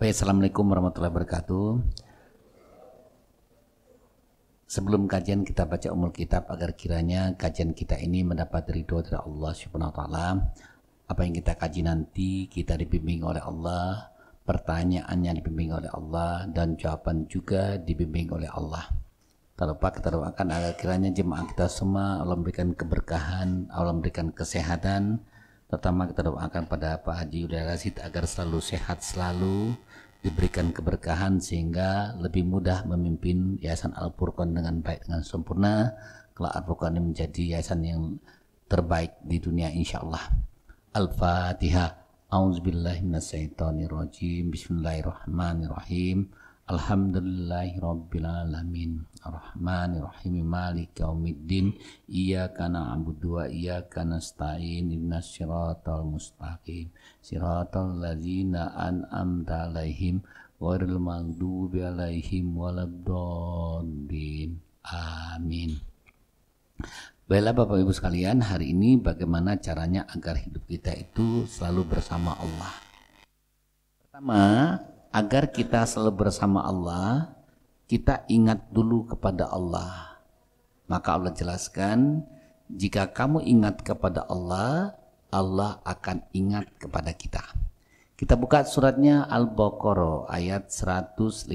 Baik, assalamualaikum warahmatullahi wabarakatuh. Sebelum kajian kita baca umul kitab agar kiranya kajian kita ini mendapat ridho dari Allah Subhanahu wa taala. Apa yang kita kaji nanti kita dibimbing oleh Allah, pertanyaannya dibimbing oleh Allah, dan jawaban juga dibimbing oleh Allah. Tak lupa kita doakan agar kiranya jemaah kita semua Allah memberikan keberkahan, Allah memberikan kesehatan. Pertama kita doakan pada Pak Haji Udaya Rasid agar selalu sehat selalu, diberikan keberkahan sehingga lebih mudah memimpin Yayasan Al-Furqan dengan baik, dengan sempurna. Kelak Al-Furqan ini menjadi yayasan yang terbaik di dunia insyaallah. Al-Fatihah. A'udzubillahi minasyaitonirrajim. Bismillahirrahmanirrahim. Alhamdulillahirabbil alamin. Arrahmanirrahim. Maliki yaumiddin. Iyyaka na'budu wa iyyaka nasta'in. Ihdinas siratal mustaqim. Siratal ladzina an'amta 'alaihim ghairil maghdubi 'alaihim waladdallin. Amin. Baiklah Bapak Ibu sekalian, hari ini bagaimana caranya agar hidup kita itu selalu bersama Allah. Pertama, agar kita selalu bersama Allah, kita ingat dulu kepada Allah. Maka Allah jelaskan, jika kamu ingat kepada Allah, Allah akan ingat kepada kita. Kita buka suratnya Al-Baqarah ayat 152.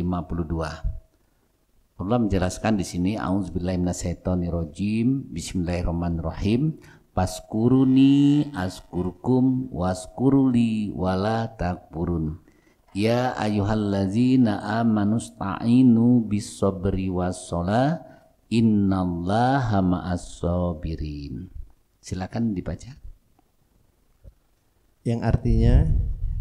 Allah menjelaskan di sini, A'udzubillahi minasyaitonirrajim. Bismillahirrahmanirrahim. Paskuruni askurkum waskuruli wala takfurun. Ya ayyuhallazina amanu sta'inu bis-sabri was-shalah innallaha ma'as-sabirin. Silakan dibaca. Yang artinya,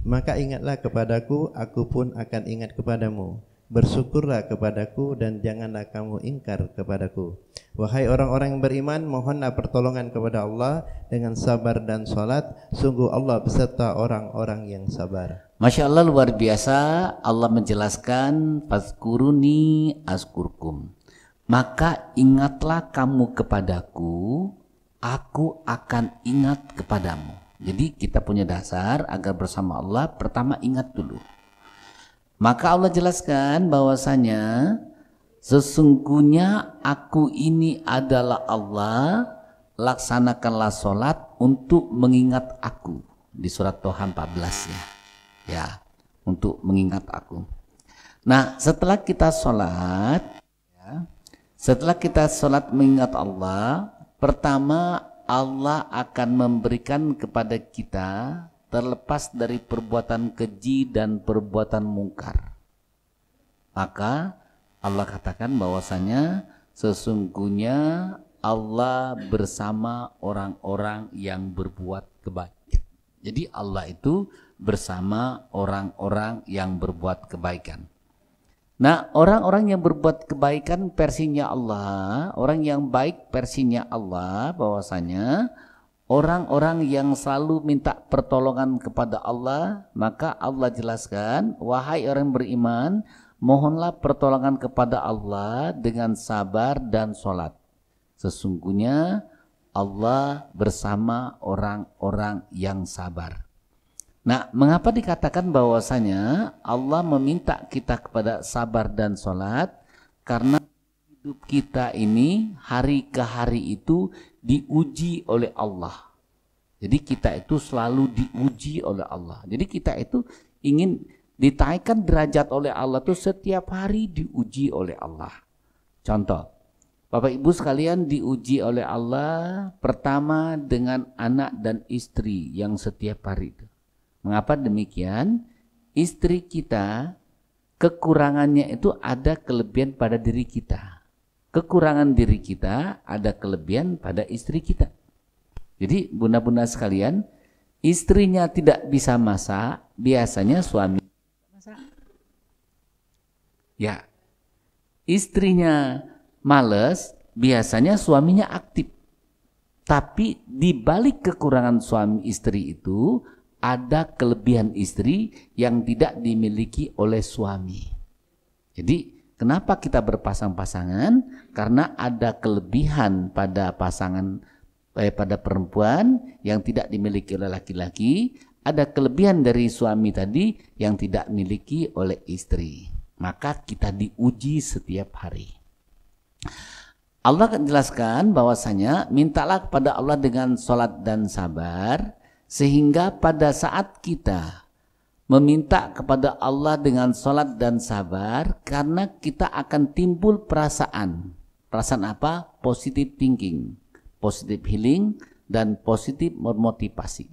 maka ingatlah kepadaku, aku pun akan ingat kepadamu. Bersyukurlah kepadaku dan janganlah kamu ingkar kepadaku. Wahai orang-orang yang beriman, mohonlah pertolongan kepada Allah dengan sabar dan salat. Sungguh Allah beserta orang-orang yang sabar. Masya Allah, luar biasa. Allah menjelaskan, fazkuruni askurkum. Maka ingatlah kamu kepadaku, aku akan ingat kepadamu. Jadi kita punya dasar agar bersama Allah, pertama ingat dulu. Maka Allah jelaskan bahwasanya sesungguhnya aku ini adalah Allah, laksanakanlah sholat untuk mengingat aku. Di surat Toha 14 ya, untuk mengingat aku. Nah, setelah kita sholat mengingat Allah, pertama Allah akan memberikan kepada kita terlepas dari perbuatan keji dan perbuatan mungkar. Maka Allah katakan bahwasanya sesungguhnya Allah bersama orang-orang yang berbuat kebaikan. Jadi Allah itu bersama orang-orang yang berbuat kebaikan. Nah, orang-orang yang berbuat kebaikan versinya Allah, orang yang baik versinya Allah, bahwasanya orang-orang yang selalu minta pertolongan kepada Allah, maka Allah jelaskan, wahai orang beriman, mohonlah pertolongan kepada Allah dengan sabar dan sholat. Sesungguhnya Allah bersama orang-orang yang sabar. Nah, mengapa dikatakan bahwasanya Allah meminta kita kepada sabar dan sholat? Karena hidup kita ini hari ke hari itu diuji oleh Allah. Jadi kita itu selalu diuji oleh Allah. Jadi kita itu ingin ditaikkan derajat oleh Allah itu setiap hari diuji oleh Allah. Contoh, Bapak Ibu sekalian diuji oleh Allah pertama dengan anak dan istri yang setiap hari itu. Mengapa demikian? Istri kita kekurangannya itu ada kelebihan pada diri kita. Kekurangan diri kita ada kelebihan pada istri kita. Jadi bunda-bunda sekalian, istrinya tidak bisa masak, biasanya suami masak. Ya, istrinya males, biasanya suaminya aktif. Tapi di balik kekurangan suami istri itu ada kelebihan istri yang tidak dimiliki oleh suami. Jadi kenapa kita berpasang-pasangan? Karena ada kelebihan pada pasangan pada perempuan yang tidak dimiliki oleh laki-laki, ada kelebihan dari suami tadi yang tidak miliki oleh istri. Maka kita diuji setiap hari. Allah akan jelaskan bahwasanya mintalah kepada Allah dengan sholat dan sabar, sehingga pada saat kita meminta kepada Allah dengan sholat dan sabar, karena kita akan timbul perasaan apa? Positive thinking, positive healing, dan positif memotivasi.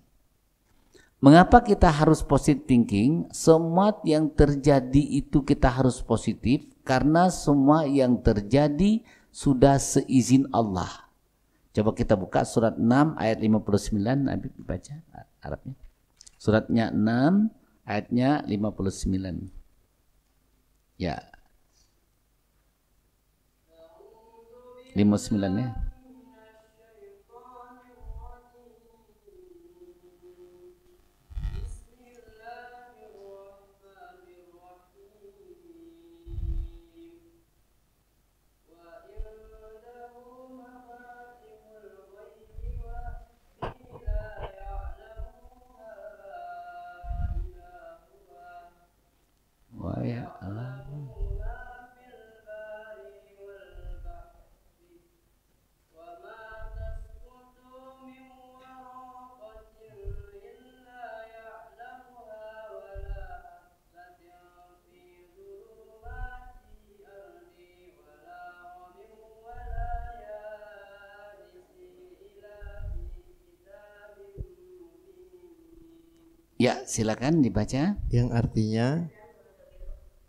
Mengapa kita harus positive thinking? Semua yang terjadi itu kita harus positif, karena semua yang terjadi sudah seizin Allah. Coba kita buka surat 6 ayat 59, Nabi baca Arabnya. Suratnya 6 ayatnya 59. Ya. 59 ya. Ya, silakan dibaca. Yang artinya,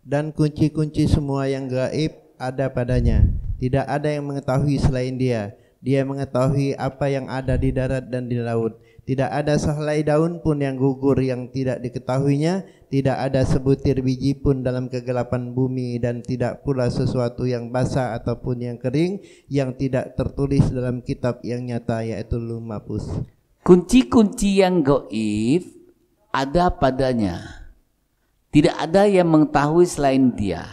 dan kunci-kunci semua yang gaib ada padanya. Tidak ada yang mengetahui selain Dia. Dia mengetahui apa yang ada di darat dan di laut. Tidak ada sehelai daun pun yang gugur yang tidak diketahuinya. Tidak ada sebutir biji pun dalam kegelapan bumi, dan tidak pula sesuatu yang basah ataupun yang kering yang tidak tertulis dalam kitab yang nyata, yaitu Lauhul Mahfuz. Kunci-kunci yang gaib ada padanya. Tidak ada yang mengetahui selain Dia.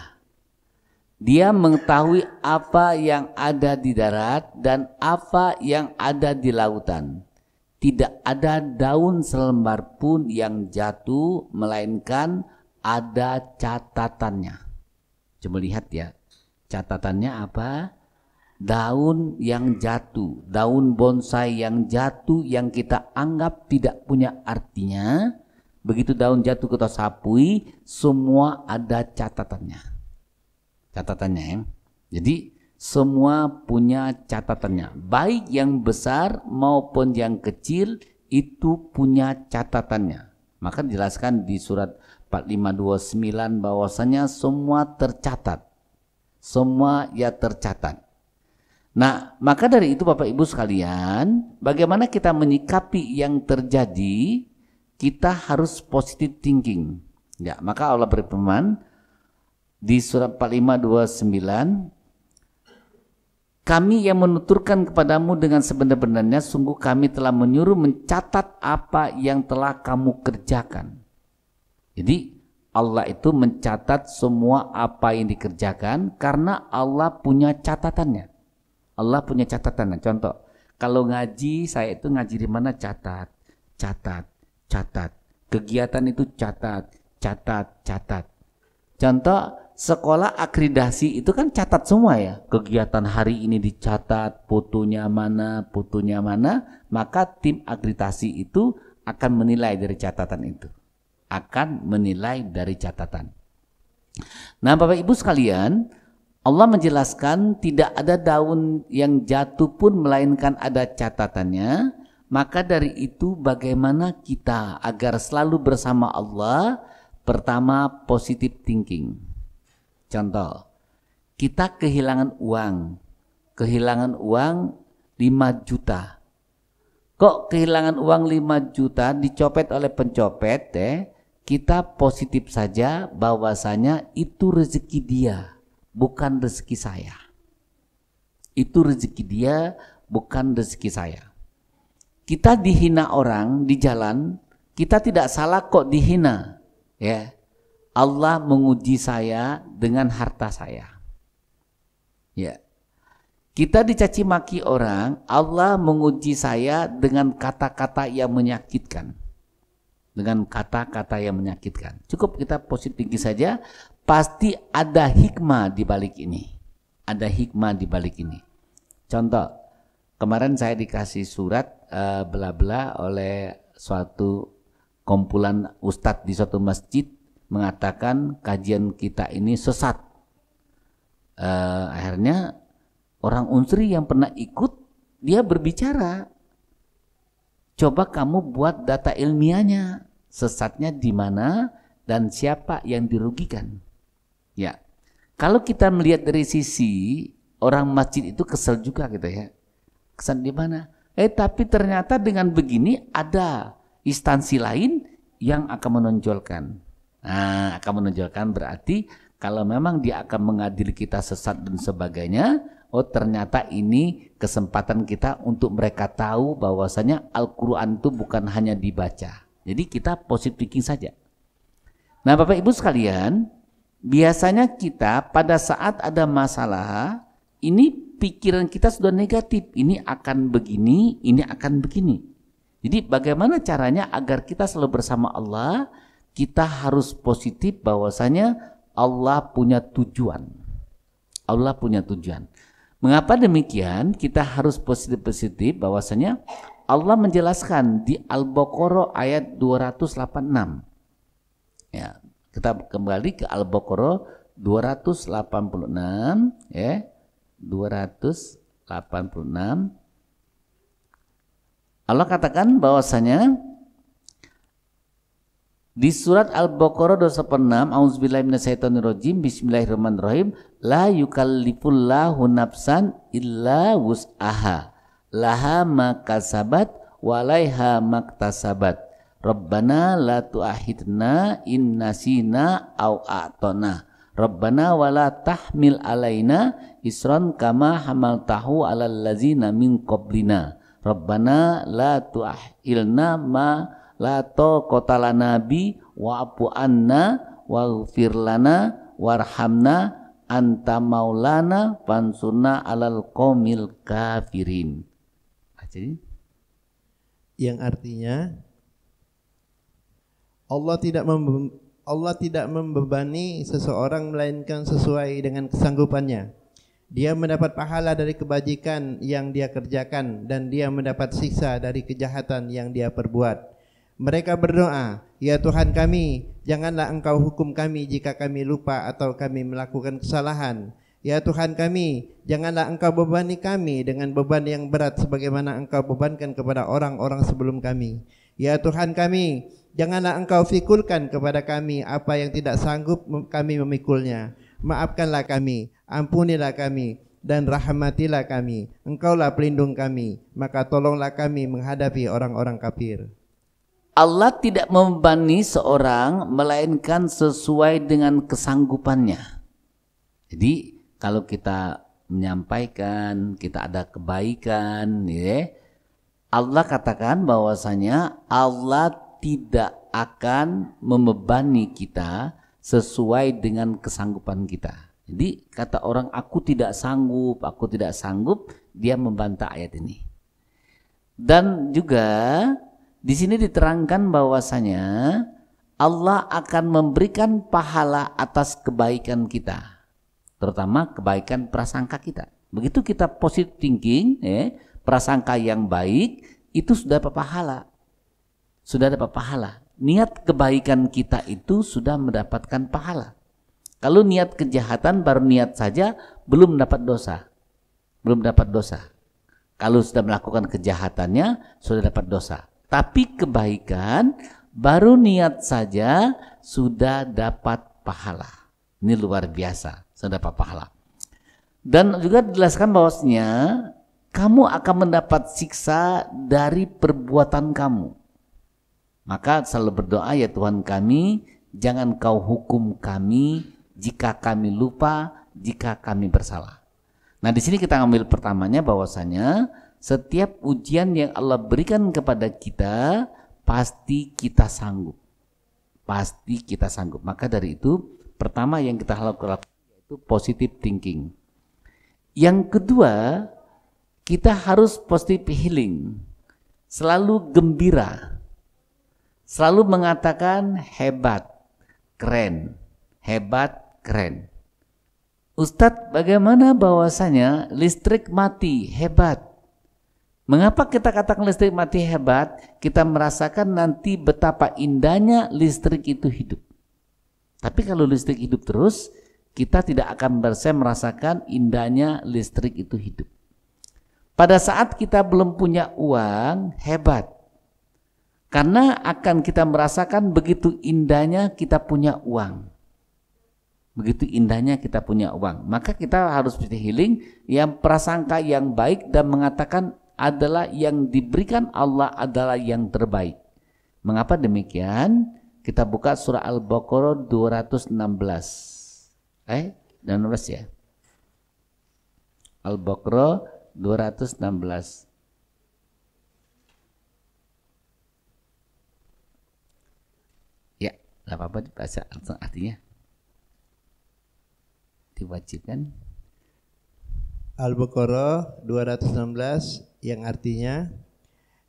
Dia mengetahui apa yang ada di darat dan apa yang ada di lautan. Tidak ada daun selembar pun yang jatuh, melainkan ada catatannya. Coba lihat ya, catatannya apa? Daun yang jatuh, daun bonsai yang jatuh yang kita anggap tidak punya artinya. Begitu daun jatuh kita sapui, semua ada catatannya. Catatannya ya. Jadi semua punya catatannya. Baik yang besar maupun yang kecil itu punya catatannya. Maka dijelaskan di surat 4529 bahwasanya semua tercatat. Semua ya tercatat. Nah, maka dari itu Bapak Ibu sekalian, bagaimana kita menyikapi yang terjadi? Kita harus positive thinking. Ya, maka Allah berfirman di surat 4529, kami yang menuturkan kepadamu dengan sebenar-benarnya, sungguh kami telah menyuruh mencatat apa yang telah kamu kerjakan. Jadi Allah itu mencatat semua apa yang dikerjakan karena Allah punya catatannya. Allah punya catatannya. Contoh, kalau ngaji, saya itu ngaji di mana catat. Kegiatan itu catat. Contoh, sekolah akreditasi itu kan catat semua ya. Kegiatan hari ini dicatat, fotonya mana, maka tim akreditasi itu akan menilai dari catatan itu. Nah, Bapak Ibu sekalian, Allah menjelaskan tidak ada daun yang jatuh pun melainkan ada catatannya. Maka dari itu bagaimana kita agar selalu bersama Allah? Pertama, positive thinking. Contoh, kita kehilangan uang 5 juta. Kok kehilangan uang 5 juta dicopet oleh pencopet? Kita positif saja bahwasanya itu rezeki dia, bukan rezeki saya. Itu rezeki dia, bukan rezeki saya. Kita dihina orang di jalan, kita tidak salah kok dihina. Ya, Allah menguji saya dengan harta saya. Ya, kita dicaci maki orang, Allah menguji saya dengan kata-kata yang menyakitkan. dengan kata-kata yang menyakitkan. Cukup kita positif tinggi saja, pasti ada hikmah di balik ini. Ada hikmah di balik ini. Contoh, kemarin saya dikasih surat bla-bla oleh suatu kumpulan ustadz di suatu masjid mengatakan kajian kita ini sesat. Akhirnya orang Unsri yang pernah ikut, dia berbicara, coba kamu buat data ilmiahnya, sesatnya di mana dan siapa yang dirugikan. Ya, kalau kita melihat dari sisi orang masjid itu kesel juga gitu ya, kesel di mana? Tapi ternyata dengan begini ada instansi lain yang akan menonjolkan. Nah, akan menonjolkan berarti kalau memang dia akan mengadili kita sesat dan sebagainya, oh ternyata ini kesempatan kita untuk mereka tahu bahwasanya Al-Quran itu bukan hanya dibaca. Jadi kita positive thinking saja. Nah Bapak Ibu sekalian, biasanya kita pada saat ada masalah, ini pikiran kita sudah negatif. Ini akan begini, ini akan begini. Jadi bagaimana caranya agar kita selalu bersama Allah, kita harus positif bahwasanya Allah punya tujuan. Allah punya tujuan. Mengapa demikian? Kita harus positif bahwasanya Allah menjelaskan di Al-Baqarah ayat 286. Ya, kita kembali ke Al-Baqarah 286 ya. 286. Allah katakan bahwasanya di surat Al-Baqarah 286, Auzubillahi minasyaitonirrajim, Bismillahirrahmanirrahim, la yukallifullahu nafsan illa wus'aha, laha ma kasabat wa 'alaiha maktasabat. Rabbana la tu'akhidna in nasina aw a'tana. Rabbana wa la tahmil alaina isran kama hamaltahu 'alal ladzina min qablina. Rabbana la tu'ahilna ma la taqata lana bi wa'fu anna waghfir lana warhamna anta maulana fansurna 'alal qaumil kafirin. Jadi yang artinya Allah tidak membebani seseorang melainkan sesuai dengan kesanggupannya. Dia mendapat pahala dari kebajikan yang dia kerjakan dan dia mendapat siksa dari kejahatan yang dia perbuat. Mereka berdoa, ya Tuhan kami, janganlah Engkau hukum kami jika kami lupa atau kami melakukan kesalahan. Ya Tuhan kami, janganlah Engkau bebani kami dengan beban yang berat sebagaimana Engkau bebankan kepada orang-orang sebelum kami. Ya Tuhan kami, janganlah Engkau fikulkan kepada kami apa yang tidak sanggup kami memikulnya. Maafkanlah kami, ampunilah kami, dan rahmatilah kami. Engkaulah pelindung kami, maka tolonglah kami menghadapi orang-orang kafir. Allah tidak membebani seorang melainkan sesuai dengan kesanggupannya. Jadi kalau kita menyampaikan, kita ada kebaikan, ya, Allah katakan bahwasanya Allah tidak akan membebani kita sesuai dengan kesanggupan kita. Jadi kata orang aku tidak sanggup, dia membantah ayat ini. Dan juga di sini diterangkan bahwasanya Allah akan memberikan pahala atas kebaikan kita, terutama kebaikan prasangka kita. Begitu kita positive thinking, prasangka yang baik itu sudah dapat pahala, Niat kebaikan kita itu sudah mendapatkan pahala. Kalau niat kejahatan baru niat saja belum dapat dosa, Kalau sudah melakukan kejahatannya sudah dapat dosa. Tapi kebaikan baru niat saja sudah dapat pahala. Ini luar biasa, sudah dapat pahala. Dan juga dijelaskan bahwasanya kamu akan mendapat siksa dari perbuatan kamu. Maka selalu berdoa, ya Tuhan kami, jangan Kau hukum kami jika kami lupa, jika kami bersalah. Nah di sini kita ambil pertamanya bahwasanya setiap ujian yang Allah berikan kepada kita pasti kita sanggup. Maka dari itu pertama yang kita lakukan yaitu positive thinking. Yang kedua, kita harus positive healing. Selalu gembira. selalu mengatakan hebat, keren, hebat, keren. Ustadz, bagaimana bahwasanya listrik mati, hebat? Mengapa kita katakan listrik mati hebat? Kita merasakan nanti betapa indahnya listrik itu hidup. Tapi kalau listrik hidup terus, kita tidak akan bisa merasakan indahnya listrik itu hidup. Pada saat kita belum punya uang, hebat. Karena akan kita merasakan begitu indahnya kita punya uang. Begitu indahnya kita punya uang. Maka kita harus bisa healing yang prasangka yang baik dan mengatakan adalah yang diberikan Allah adalah yang terbaik. Mengapa demikian? Kita buka surah Al-Baqarah 216. 16 ya. Al-Baqarah 216. Ya, enggak apa-apa dibaca langsung artinya. Diwajibkan. Al-Baqarah 216 yang artinya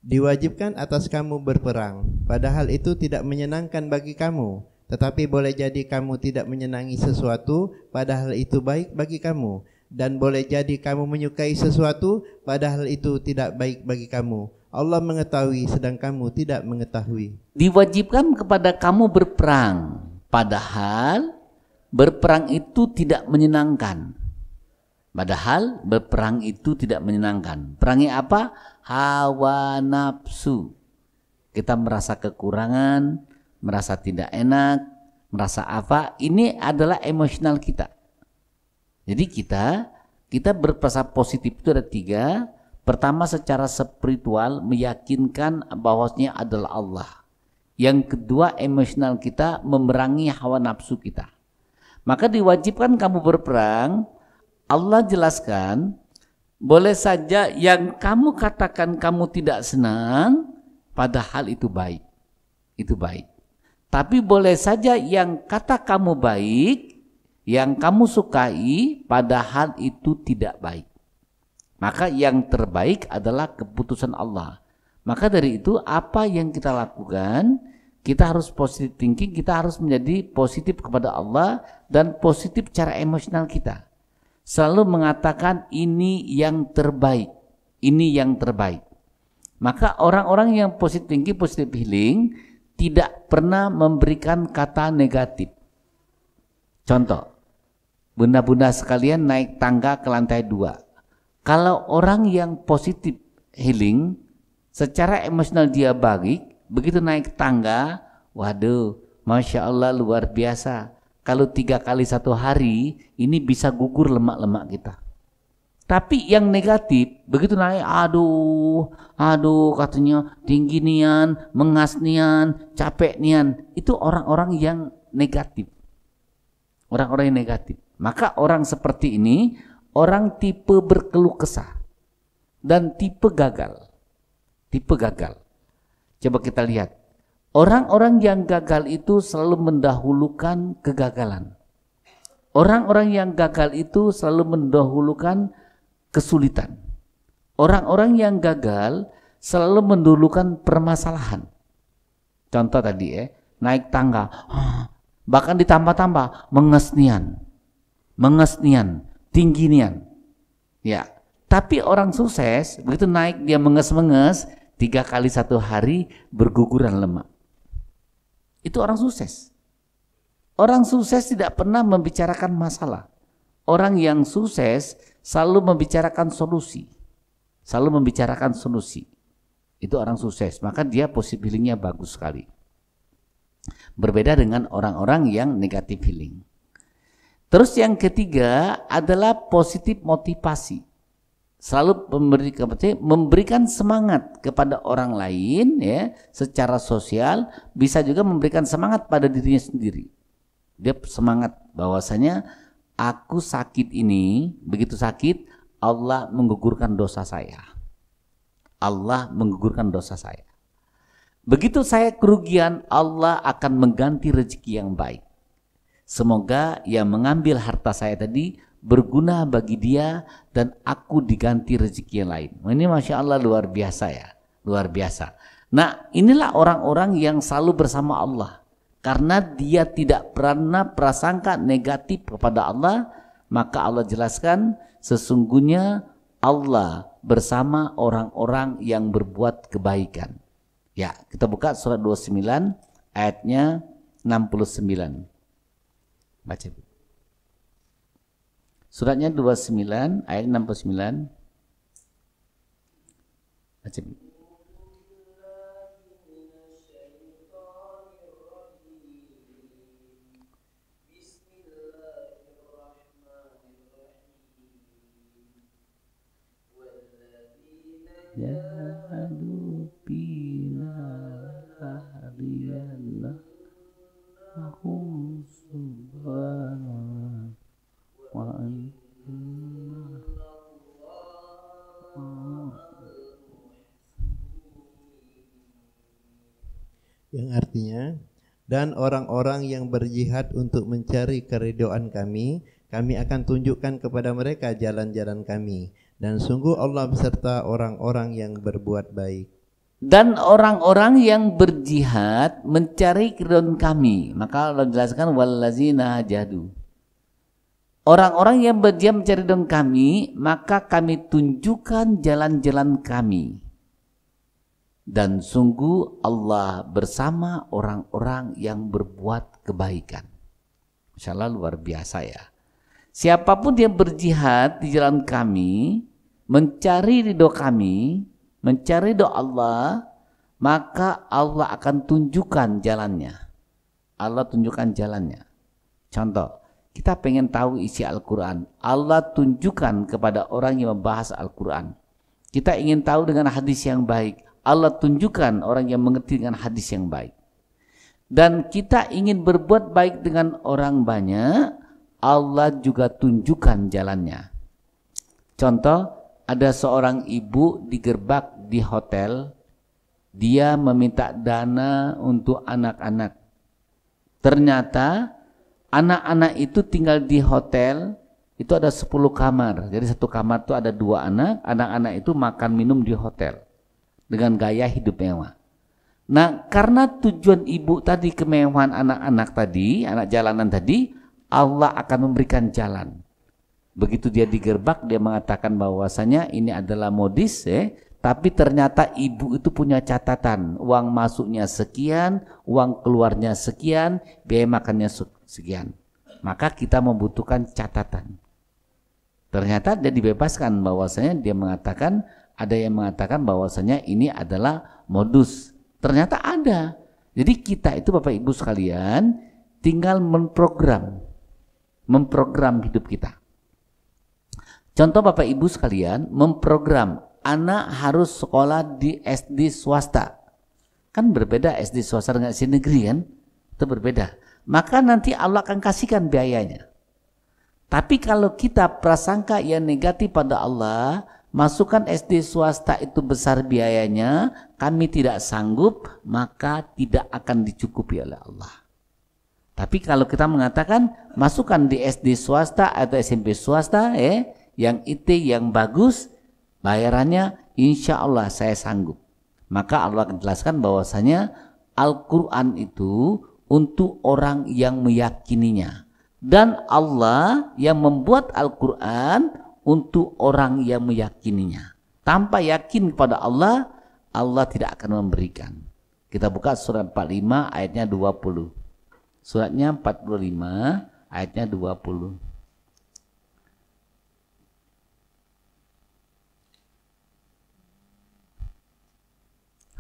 diwajibkan atas kamu berperang, padahal itu tidak menyenangkan bagi kamu, tetapi boleh jadi kamu tidak menyenangi sesuatu, padahal itu baik bagi kamu, dan boleh jadi kamu menyukai sesuatu, padahal itu tidak baik bagi kamu. Allah mengetahui sedang kamu tidak mengetahui. Diwajibkan kepada kamu berperang, padahal berperang itu tidak menyenangkan. Padahal berperang itu tidak menyenangkan. Perangnya apa? Hawa nafsu. Kita merasa kekurangan, merasa tidak enak, merasa apa? Ini adalah emosional kita. Jadi kita berprasangka positif itu ada 3. Pertama, secara spiritual meyakinkan bahwasanya adalah Allah. Yang kedua, emosional kita memerangi hawa nafsu kita. Maka diwajibkan kamu berperang. Allah jelaskan, boleh saja yang kamu katakan kamu tidak senang, padahal itu baik. Itu baik. Tapi boleh saja yang kata kamu baik, yang kamu sukai, padahal itu tidak baik. Maka yang terbaik adalah keputusan Allah. Maka dari itu apa yang kita lakukan, kita harus positive thinking, kita harus menjadi positif kepada Allah dan positif cara emosional kita. Selalu mengatakan ini yang terbaik, ini yang terbaik. Maka orang-orang yang positive thinking, positive healing tidak pernah memberikan kata negatif. Contoh, bunda-bunda sekalian naik tangga ke lantai 2. Kalau orang yang positive healing, secara emosional dia baik, begitu naik tangga, waduh, Masya Allah luar biasa. Kalau 3 kali 1 hari, ini bisa gugur lemak-lemak kita. Tapi yang negatif, begitu naik, aduh katanya tinggi nian, mengas nian, capek nian. Itu orang-orang yang negatif. Orang-orang yang negatif. Maka orang seperti ini, orang tipe berkeluh kesah. Dan tipe gagal. Tipe gagal. Coba kita lihat. Orang-orang yang gagal itu selalu mendahulukan kegagalan. Orang-orang yang gagal itu selalu mendahulukan kesulitan. Orang-orang yang gagal selalu mendahulukan permasalahan. Contoh tadi naik tangga, bahkan ditambah-tambah mengesnian, tinggi nian. Ya, tapi orang sukses begitu naik dia menges-menges 3 kali 1 hari berguguran lemak. Itu orang sukses. Orang sukses tidak pernah membicarakan masalah. Orang yang sukses selalu membicarakan solusi. Selalu membicarakan solusi. Itu orang sukses. Maka dia positive healingnya bagus sekali. Berbeda dengan orang-orang yang negatif healing. Terus yang ketiga adalah positif motivasi. Selalu memberikan semangat kepada orang lain ya, secara sosial, bisa juga memberikan semangat pada dirinya sendiri. Dia semangat bahwasanya aku sakit ini, begitu sakit Allah menggugurkan dosa saya. Allah menggugurkan dosa saya. Begitu saya kerugian, Allah akan mengganti rezeki yang baik. Semoga yang mengambil harta saya tadi berguna bagi dia dan aku diganti rezeki yang lain. Ini Masya Allah luar biasa ya, luar biasa. Nah, inilah orang-orang yang selalu bersama Allah. Karena dia tidak pernah prasangka negatif kepada Allah, maka Allah jelaskan sesungguhnya Allah bersama orang-orang yang berbuat kebaikan. Ya, kita buka surat 29 ayatnya 69. Baca. Suratnya 29 ayat 69. Baca. Jahadu bina riyannahum subhanallah wa yang artinya, dan orang-orang yang berjihad untuk mencari keridhaan kami akan tunjukkan kepada mereka jalan-jalan kami, dan sungguh Allah beserta orang-orang yang berbuat baik. Dan orang-orang yang berjihad mencari keridhaan kami, maka Allah jelaskan wallazina hajadu. Orang-orang yang berjihad mencari keridhaan kami, maka kami tunjukkan jalan-jalan kami. Dan sungguh Allah bersama orang-orang yang berbuat kebaikan. Masya Allah, luar biasa ya. Siapapun yang berjihad di jalan kami, mencari ridho kami, mencari ridho Allah, maka Allah akan tunjukkan jalannya. Allah tunjukkan jalannya. Contoh, kita pengen tahu isi Al-Quran. Allah tunjukkan kepada orang yang membahas Al-Quran. Kita ingin tahu dengan hadis yang baik. Allah tunjukkan orang yang mengerti dengan hadis yang baik. Dan kita ingin berbuat baik dengan orang banyak, Allah juga tunjukkan jalannya. Contoh, ada seorang ibu digerbak di hotel, dia meminta dana untuk anak-anak. Ternyata anak-anak itu tinggal di hotel, itu ada 10 kamar. Jadi satu kamar itu ada 2 anak, anak-anak itu makan minum di hotel dengan gaya hidup mewah. Nah, karena tujuan ibu tadi kemewahan anak-anak tadi, anak jalanan tadi, Allah akan memberikan jalan. Begitu dia digerbak, dia mengatakan bahwasanya ini adalah modis, tapi ternyata ibu itu punya catatan, uang masuknya sekian, uang keluarnya sekian, biaya makannya sekian. Maka kita membutuhkan catatan. Ternyata dia dibebaskan, bahwasanya dia mengatakan, ada yang mengatakan bahwasanya ini adalah modus. Ternyata ada. Jadi kita itu Bapak Ibu sekalian tinggal memprogram hidup kita. Contoh Bapak Ibu sekalian memprogram anak harus sekolah di SD swasta. Kan berbeda SD swasta dengan SD negeri kan? Itu berbeda. Maka nanti Allah akan kasihkan biayanya. Tapi kalau kita prasangka yang negatif pada Allah, masukkan SD swasta itu besar biayanya, kami tidak sanggup, maka tidak akan dicukupi oleh Allah. Tapi kalau kita mengatakan masukkan di SD swasta atau SMP swasta, yang IT yang bagus, bayarannya insya Allah saya sanggup. Maka Allah akan jelaskan bahwasanya Al-Quran itu untuk orang yang meyakininya. Dan Allah yang membuat Al-Quran untuk orang yang meyakininya. Tanpa yakin kepada Allah, Allah tidak akan memberikan. Kita buka surat 45 ayatnya 20. Suratnya 45 ayatnya 20.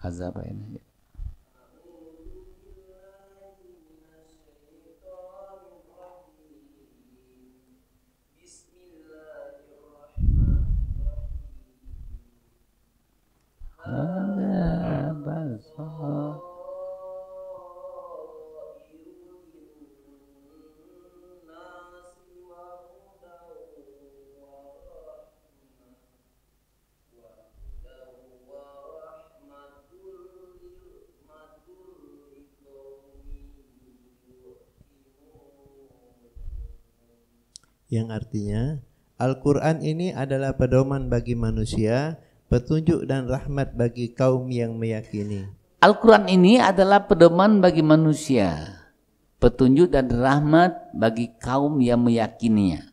Hazab ini. Yang artinya Al-Quran ini adalah pedoman bagi manusia, petunjuk dan rahmat bagi kaum yang meyakini. Al-Quran ini adalah pedoman bagi manusia, petunjuk dan rahmat bagi kaum yang meyakininya.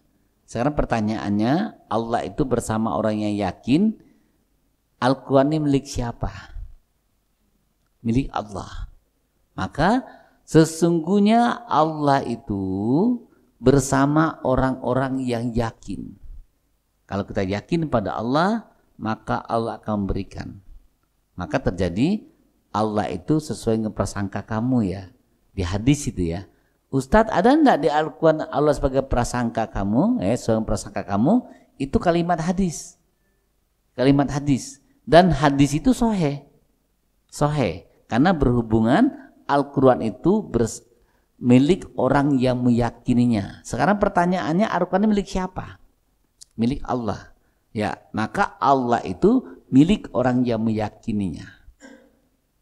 Sekarang pertanyaannya, Allah itu bersama orang yang yakin. Al-Quran ini milik siapa? Milik Allah. Maka sesungguhnya Allah itu bersama orang-orang yang yakin. Kalau kita yakin pada Allah, maka Allah akan memberikan. Maka terjadi Allah itu sesuai dengan prasangka kamu ya. Di hadis itu ya. Ustadz, ada enggak di Al-Quran Allah sebagai prasangka kamu? Sebagai prasangka kamu, itu kalimat hadis. Kalimat hadis. Dan hadis itu sahih. Sahih. Karena berhubungan Al-Quran itu milik orang yang meyakininya. Sekarang pertanyaannya, Al-Quran milik siapa? Milik Allah. Ya, maka Allah itu milik orang yang meyakininya.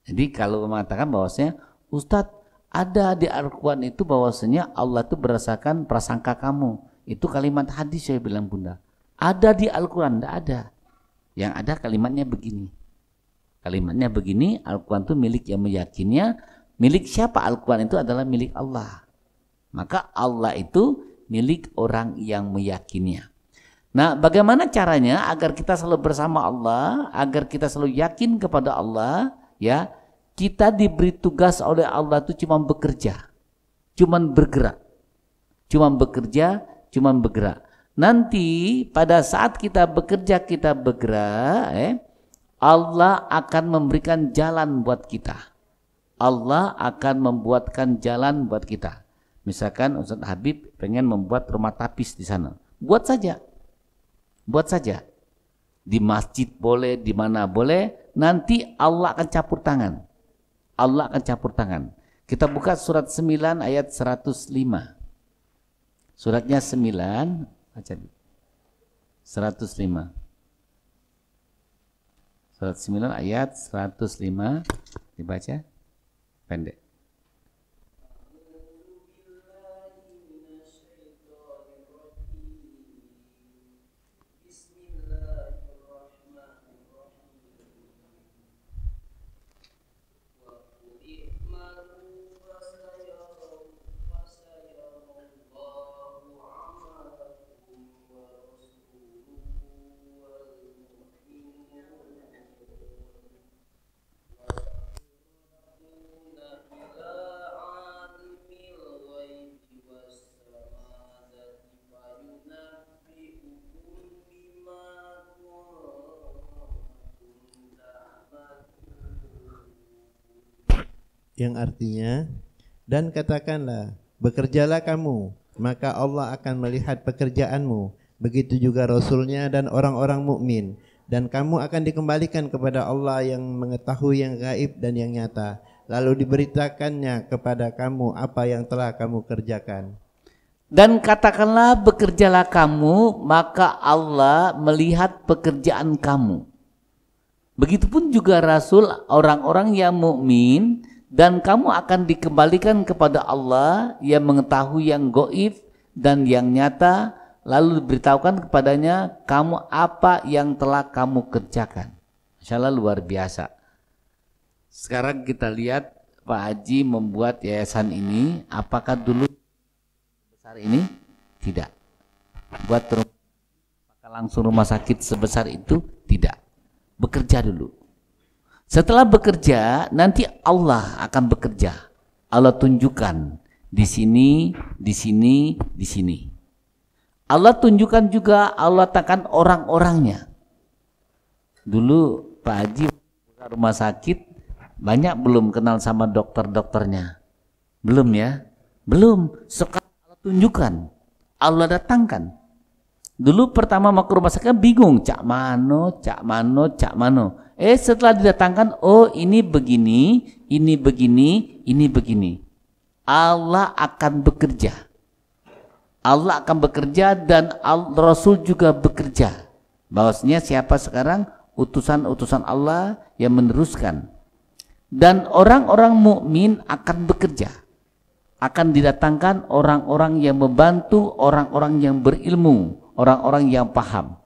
Jadi kalau mengatakan bahwasanya Ustadz, ada di Al-Quran itu bahwasanya Allah itu berdasarkan prasangka kamu. Itu kalimat hadis, saya bilang Bunda. Ada di Al-Quran? Tidak ada. Yang ada kalimatnya begini. Kalimatnya begini, Al-Quran itu milik yang meyakinnya. Milik siapa? Al-Quran itu adalah milik Allah. Maka Allah itu milik orang yang meyakininya. Nah, bagaimana caranya agar kita selalu bersama Allah, agar kita selalu yakin kepada Allah, ya? Kita diberi tugas oleh Allah itu cuma bekerja, cuma bergerak, cuma bekerja, cuma bergerak. Nanti pada saat kita bekerja, kita bergerak, Allah akan memberikan jalan buat kita. Allah akan membuatkan jalan buat kita. Misalkan Ustaz Habib pengen membuat rumah tapis di sana, buat saja. Buat saja. Di masjid boleh, di mana boleh. Nanti Allah akan campur tangan. Allah akan campur tangan. Kita buka surat 9 ayat 105. Suratnya 9, baca 105. Surat 9 ayat 105 dibaca pendek. Yang artinya, dan katakanlah, bekerjalah kamu, maka Allah akan melihat pekerjaanmu, begitu juga Rasulnya dan orang-orang mukmin, dan kamu akan dikembalikan kepada Allah yang mengetahui yang gaib dan yang nyata, lalu diberitakannya kepada kamu apa yang telah kamu kerjakan. Dan katakanlah, bekerjalah kamu, maka Allah melihat pekerjaan kamu. Begitupun juga Rasul, orang-orang yang mukmin, dan kamu akan dikembalikan kepada Allah yang mengetahui yang gaib dan yang nyata, lalu diberitahukan kepadanya kamu apa yang telah kamu kerjakan. Masya Allah, luar biasa. Sekarang kita lihat Pak Haji membuat yayasan ini. Apakah dulu sebesar ini? Tidak. Buat apakah langsung rumah sakit sebesar itu? Tidak. Bekerja dulu. Setelah bekerja, nanti Allah akan bekerja. Allah tunjukkan di sini, di sini, di sini. Allah tunjukkan juga, Allah takkan orang-orangnya. Dulu Pak Haji rumah sakit, banyak belum kenal sama dokter-dokternya? Belum ya? Belum. Sekarang Allah tunjukkan, Allah datangkan. Dulu pertama mau ke rumah sakit bingung, cak mano, cak mano, cak mano. Setelah didatangkan, oh ini begini, ini begini, ini begini. Allah akan bekerja. Allah akan bekerja dan Rasul juga bekerja. Bahwasanya siapa sekarang? Utusan-utusan Allah yang meneruskan. Dan orang-orang mukmin akan bekerja. Akan didatangkan orang-orang yang membantu, orang-orang yang berilmu, orang-orang yang paham.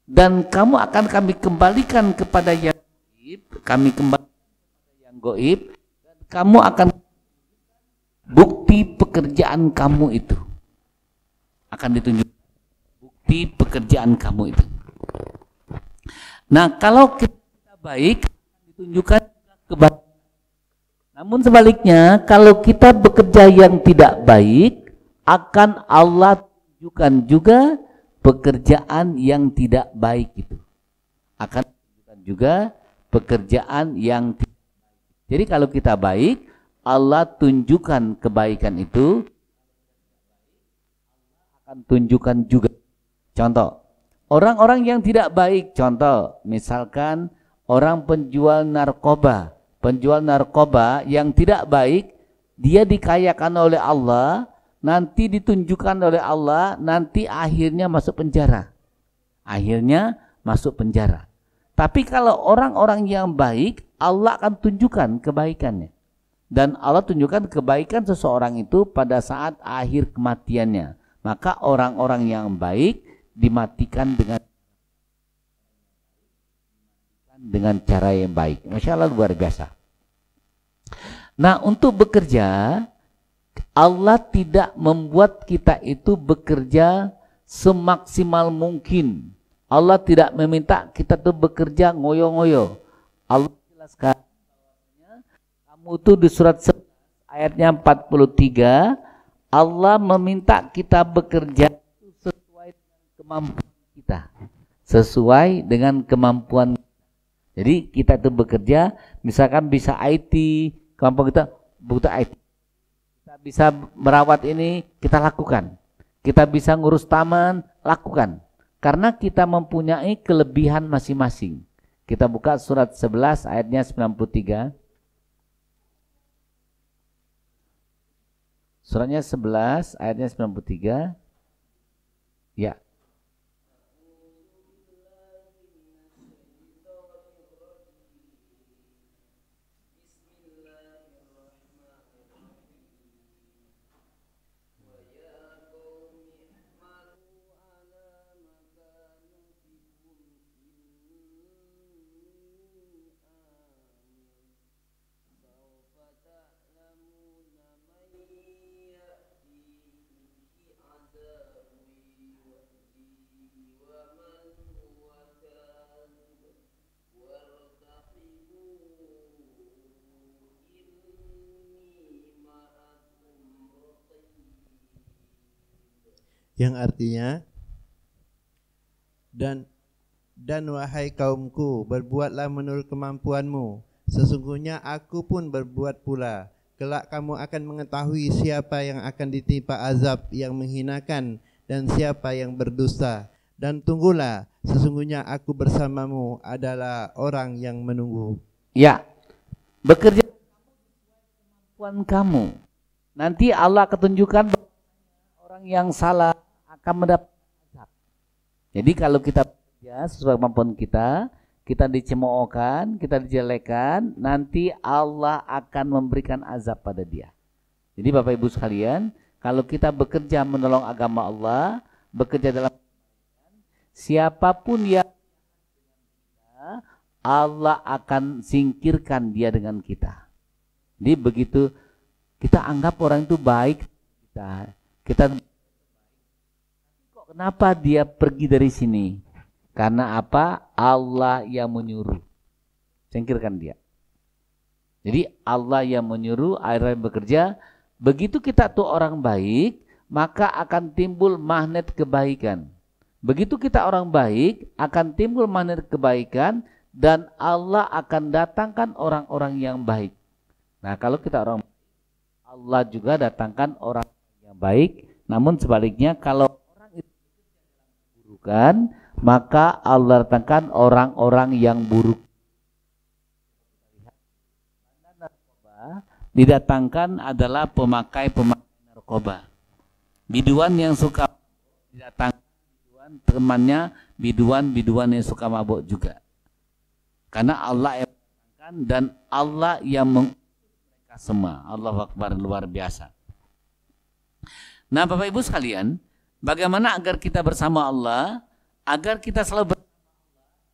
Dan kamu akan kami kembalikan kepada yang gaib, kami kembalikan kepada yang gaib, dan kamu akan bukti pekerjaan kamu itu. Akan ditunjukkan bukti pekerjaan kamu itu. Nah, kalau kita baik, akan ditunjukkan kebaikan. Namun sebaliknya, kalau kita bekerja yang tidak baik, akan Allah tunjukkan juga pekerjaan yang tidak baik itu. Akan tunjukkan juga pekerjaan yang tidak baik. Jadi kalau kita baik, Allah tunjukkan kebaikan itu, akan tunjukkan juga. Contoh, orang-orang yang tidak baik, contoh, misalkan orang penjual narkoba yang tidak baik, dia dikayakan oleh Allah, nanti ditunjukkan oleh Allah, nanti akhirnya masuk penjara. Tapi kalau orang-orang yang baik, Allah akan tunjukkan kebaikannya. Dan Allah tunjukkan kebaikan seseorang itu pada saat akhir kematiannya. Maka orang-orang yang baik dimatikan dengan cara yang baik. Masya Allah, luar biasa. Nah, untuk bekerja, Allah tidak membuat kita itu bekerja semaksimal mungkin. Allah tidak meminta kita tuh bekerja ngoyo-ngoyo. Allah jelaskan, kamu tuh di surat 11 ayatnya 43, Allah meminta kita bekerja sesuai dengan kemampuan kita. Sesuai dengan kemampuan. Jadi kita tuh bekerja, misalkan bisa IT, kemampuan kita butuh IT. Kita bisa merawat ini, kita lakukan. Kita bisa ngurus taman, lakukan. Karena kita mempunyai kelebihan masing-masing. Kita buka surat 11 ayatnya 93. Suratnya 11 ayatnya 93. Ya. Yang artinya, dan wahai kaumku, berbuatlah menurut kemampuanmu, sesungguhnya aku pun berbuat pula. Kelak kamu akan mengetahui siapa yang akan ditimpa azab yang menghinakan dan siapa yang berdusta. Dan tunggulah, sesungguhnya aku bersamamu adalah orang yang menunggu. Ya, bekerja kemampuan kamu. Nanti Allah ketunjukkan orang yang salah akan mendapat azab. Jadi kalau kita bekerja sesuai kemampuan kita, kita dicemoohkan, kita dijelekan, nanti Allah akan memberikan azab pada dia. Jadi Bapak Ibu sekalian, kalau kita bekerja menolong agama Allah, bekerja dalam siapapun yang Allah akan singkirkan dia dengan kita. Jadi begitu kita anggap orang itu baik, kita kok kenapa dia pergi dari sini? Karena apa? Allah yang menyuruh. Singkirkan dia. Jadi Allah yang menyuruh, akhirnya bekerja. Begitu kita tuh orang baik, maka akan timbul magnet kebaikan. Begitu kita orang baik, akan timbul magnet kebaikan, dan Allah akan datangkan orang-orang yang baik. Nah, kalau kita orang baik, Allah juga datangkan orang yang baik. Namun sebaliknya, kalau orang itu bukan, maka Allah datangkan orang-orang yang buruk. Narkoba didatangkan adalah pemakai narkoba. Biduan yang suka didatangkan biduan, temannya biduan yang suka mabuk juga. Karena Allah yang mendatangkan dan Allah yang mereka semua. Allahu Akbar, luar biasa. Nah, Bapak Ibu sekalian, bagaimana agar kita bersama Allah? Agar kita selalu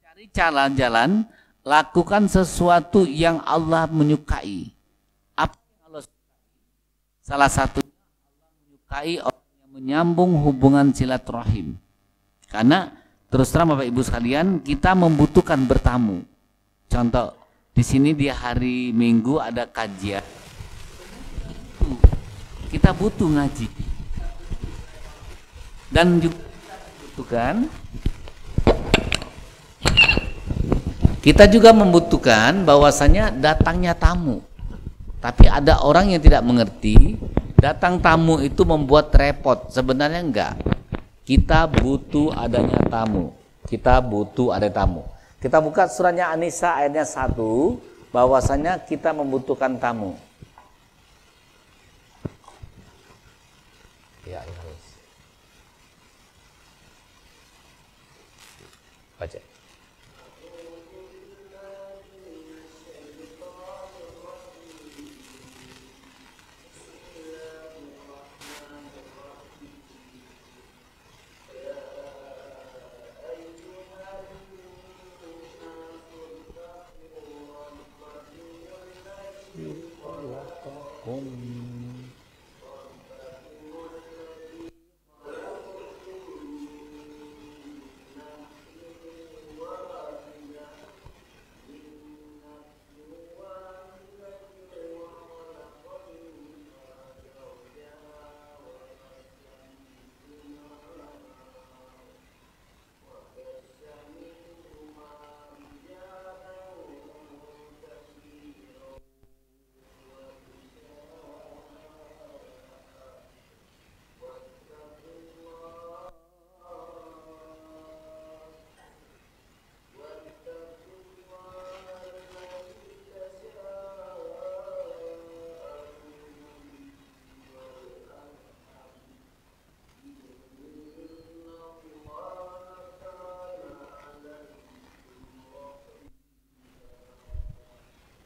cari jalan-jalan lakukan sesuatu yang Allah menyukai. Apa yang Allah sukai? Salah satunya Allah menyukai orang yang menyambung hubungan silaturahim. Karena terus terang Bapak Ibu sekalian, kita membutuhkan bertamu. Contoh, di sini di hari Minggu ada kajian. Kita butuh ngaji. Dan juga kita juga membutuhkan bahwasanya datangnya tamu. Tapi ada orang yang tidak mengerti, datang tamu itu membuat repot. Sebenarnya enggak. Kita butuh adanya tamu. Kita butuh ada tamu. Kita buka surahnya An-Nisa ayatnya 1, bahwasanya kita membutuhkan tamu. Ya, harus. Baca.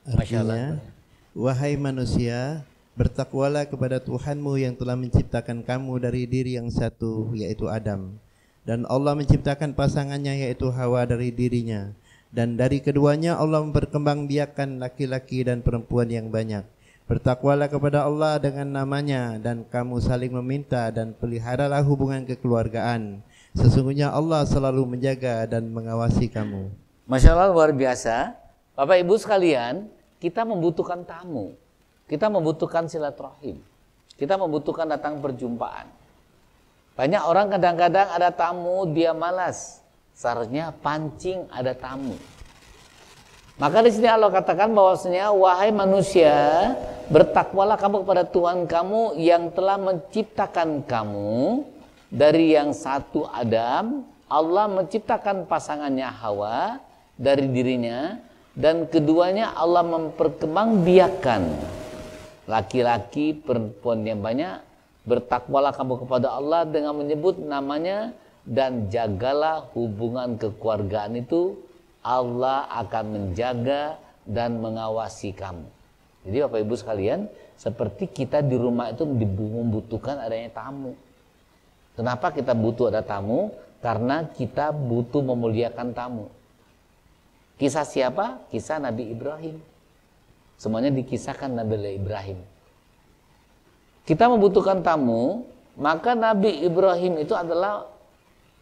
Artinya, wahai manusia, bertakwalah kepada Tuhanmu yang telah menciptakan kamu dari diri yang satu, yaitu Adam. Dan Allah menciptakan pasangannya, yaitu Hawa, dari dirinya. Dan dari keduanya Allah memperkembangbiakkan laki-laki dan perempuan yang banyak. Bertakwalah kepada Allah dengan namanya, dan kamu saling meminta, dan peliharalah hubungan kekeluargaan. Sesungguhnya Allah selalu menjaga dan mengawasi kamu. Masya Allah, luar biasa. Bapak Ibu sekalian, kita membutuhkan tamu, kita membutuhkan silaturahim, kita membutuhkan datang perjumpaan. Banyak orang kadang-kadang ada tamu dia malas, seharusnya pancing ada tamu. Maka di sini Allah katakan bahwasanya wahai manusia, bertakwalah kamu kepada Tuhan kamu yang telah menciptakan kamu dari yang satu Adam. Allah menciptakan pasangannya Hawa dari dirinya. Dan keduanya Allah memperkembangbiakkan laki-laki perempuan yang banyak. Bertakwalah kamu kepada Allah dengan menyebut namanya, dan jagalah hubungan kekeluargaan itu. Allah akan menjaga dan mengawasi kamu. Jadi Bapak Ibu sekalian, seperti kita di rumah itu membutuhkan adanya tamu. Kenapa kita butuh ada tamu? Karena kita butuh memuliakan tamu. Kisah siapa? Kisah Nabi Ibrahim. Semuanya dikisahkan Nabi Ibrahim. Kita membutuhkan tamu, maka Nabi Ibrahim itu adalah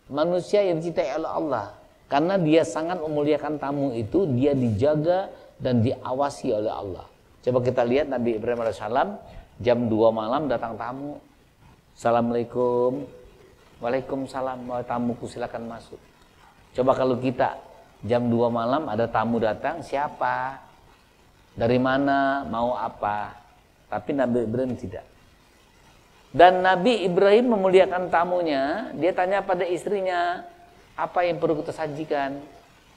manusia yang dicintai oleh Allah. Karena dia sangat memuliakan tamu itu, dia dijaga dan diawasi oleh Allah. Coba kita lihat Nabi Ibrahim AS, jam 2 malam datang tamu. Assalamualaikum. Waalaikumsalam. Tamuku silakan masuk. Coba kalau kita jam 2 malam ada tamu datang, siapa? Dari mana? Mau apa? Tapi Nabi Ibrahim tidak. Dan Nabi Ibrahim memuliakan tamunya. Dia tanya pada istrinya, apa yang perlu kita sajikan?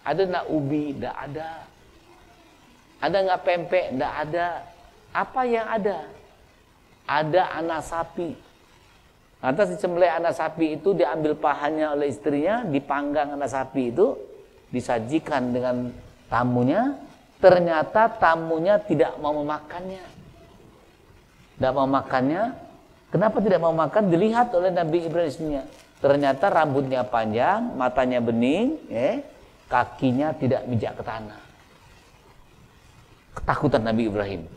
Ada nggak ubi? Nggak ada. Ada nggak pempek? Nggak ada. Apa yang ada? Ada anak sapi. Lantas disembelih anak sapi itu, diambil pahanya oleh istrinya, dipanggang anak sapi itu, disajikan dengan tamunya. Ternyata tamunya tidak mau memakannya. Tidak mau makannya. Kenapa tidak mau makan? Dilihat oleh Nabi Ibrahim. Ternyata rambutnya panjang, matanya bening, kakinya tidak mijak ke tanah. ketakutan Nabi Ibrahim.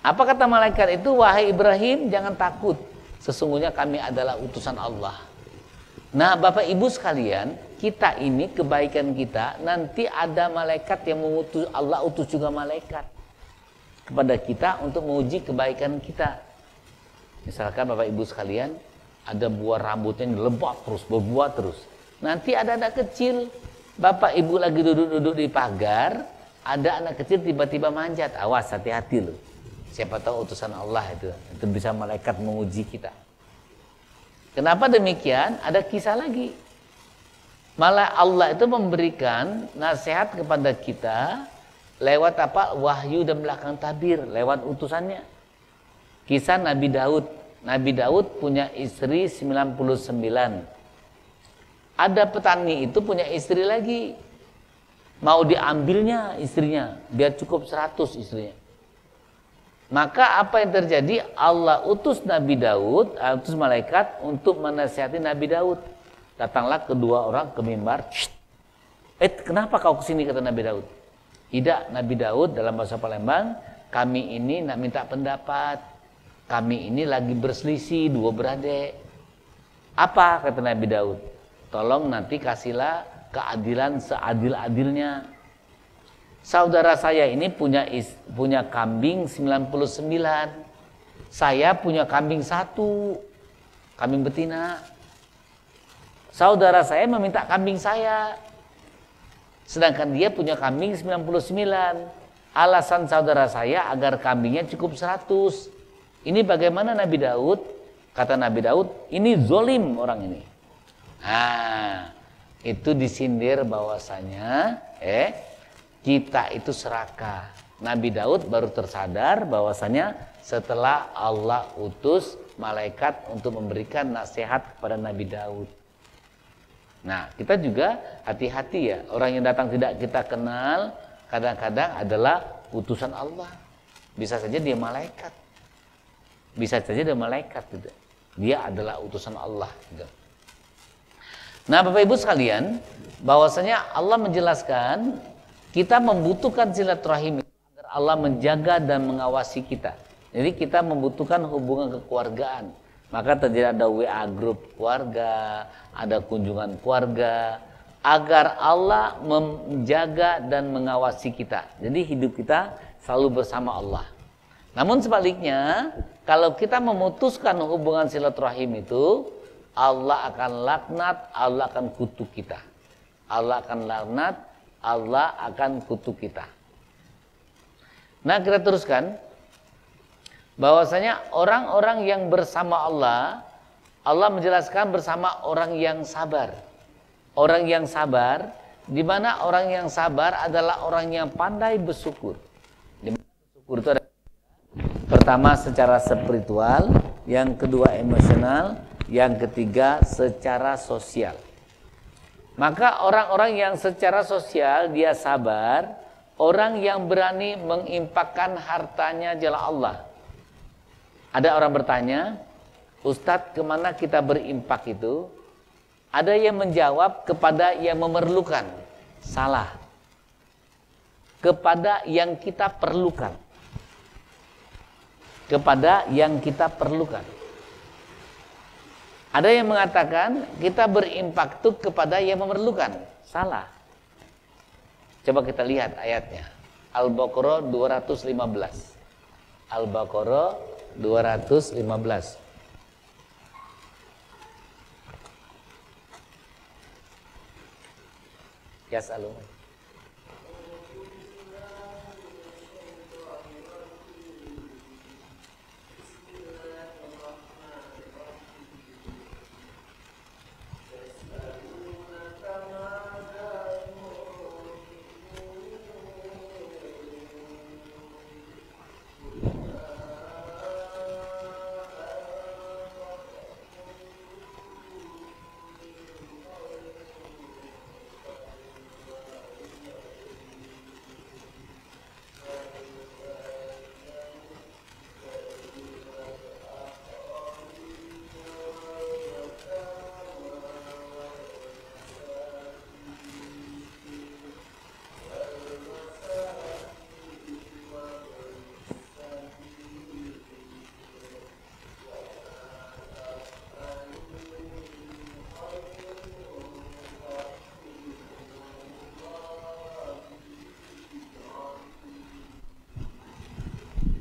Apa kata malaikat itu? Wahai Ibrahim, jangan takut. Sesungguhnya kami adalah utusan Allah. Nah, Bapak Ibu sekalian, kita ini kebaikan kita, nanti ada malaikat yang mengutus, Allah utus juga malaikat kepada kita untuk menguji kebaikan kita. Misalkan Bapak Ibu sekalian, ada buah rambutnya yang lebat terus, berbuah terus. Nanti ada anak kecil, Bapak Ibu lagi duduk-duduk di pagar, ada anak kecil tiba-tiba manjat. Awas, hati-hati loh. Siapa tahu utusan Allah itu bisa malaikat menguji kita. Kenapa demikian? Ada kisah lagi. Malah Allah itu memberikan nasihat kepada kita lewat apa? Wahyu dan belakang tabir, lewat utusannya. Kisah Nabi Daud. Nabi Daud punya istri 99. Ada petani itu punya istri lagi. Mau diambilnya istrinya, biar cukup 100 istrinya. Maka apa yang terjadi? Allah utus Nabi Daud, utus malaikat untuk menasihati Nabi Daud. Datanglah kedua orang ke mimbar. Kenapa kau kesini, kata Nabi Daud? Tidak, Nabi Daud dalam bahasa Palembang, kami ini nak minta pendapat. Kami ini lagi berselisih, dua beradik. Apa kata Nabi Daud? Tolong nanti kasihlah keadilan seadil-adilnya. Saudara saya ini punya kambing 99. Saya punya kambing 1, kambing betina. Saudara saya meminta kambing saya, sedangkan dia punya kambing 99. Alasan saudara saya agar kambingnya cukup 100. Ini bagaimana Nabi Daud? Kata Nabi Daud, ini zolim orang ini. Nah, itu disindir bahwasanya kita itu serakah. Nabi Daud baru tersadar bahwasanya setelah Allah utus malaikat untuk memberikan nasihat kepada Nabi Daud. Nah, kita juga hati-hati ya. Orang yang datang tidak kita kenal kadang-kadang adalah utusan Allah. Bisa saja dia malaikat. Bisa saja dia malaikat gitu. Dia adalah utusan Allah gitu. Nah, Bapak Ibu sekalian, bahwasanya Allah menjelaskan kita membutuhkan silaturahim agar Allah menjaga dan mengawasi kita. Jadi kita membutuhkan hubungan kekeluargaan. Maka terjadi ada WA grup keluarga, ada kunjungan keluarga, agar Allah menjaga dan mengawasi kita. Jadi hidup kita selalu bersama Allah. Namun sebaliknya, kalau kita memutuskan hubungan silaturahim itu, Allah akan laknat, Allah akan kutuk kita. Allah akan laknat, Allah akan kutuk kita. Nah, kita teruskan bahwasanya orang-orang yang bersama Allah, Allah menjelaskan bersama orang yang sabar. Orang yang sabar, di mana orang yang sabar adalah orang yang pandai bersyukur. Di mana bersyukur itu ada pertama secara spiritual, yang kedua emosional, yang ketiga secara sosial. Maka orang-orang yang secara sosial dia sabar, orang yang berani menginfakkan hartanya jalan Allah. Ada orang bertanya, Ustadz, kemana kita berinfak itu? Ada yang menjawab kepada yang memerlukan. Salah. Kepada yang kita perlukan. Kepada yang kita perlukan. Ada yang mengatakan kita berinfak itu kepada yang memerlukan. Salah. Coba kita lihat ayatnya. Al-Baqarah 215. Al-Baqarah 215. Yas'alun.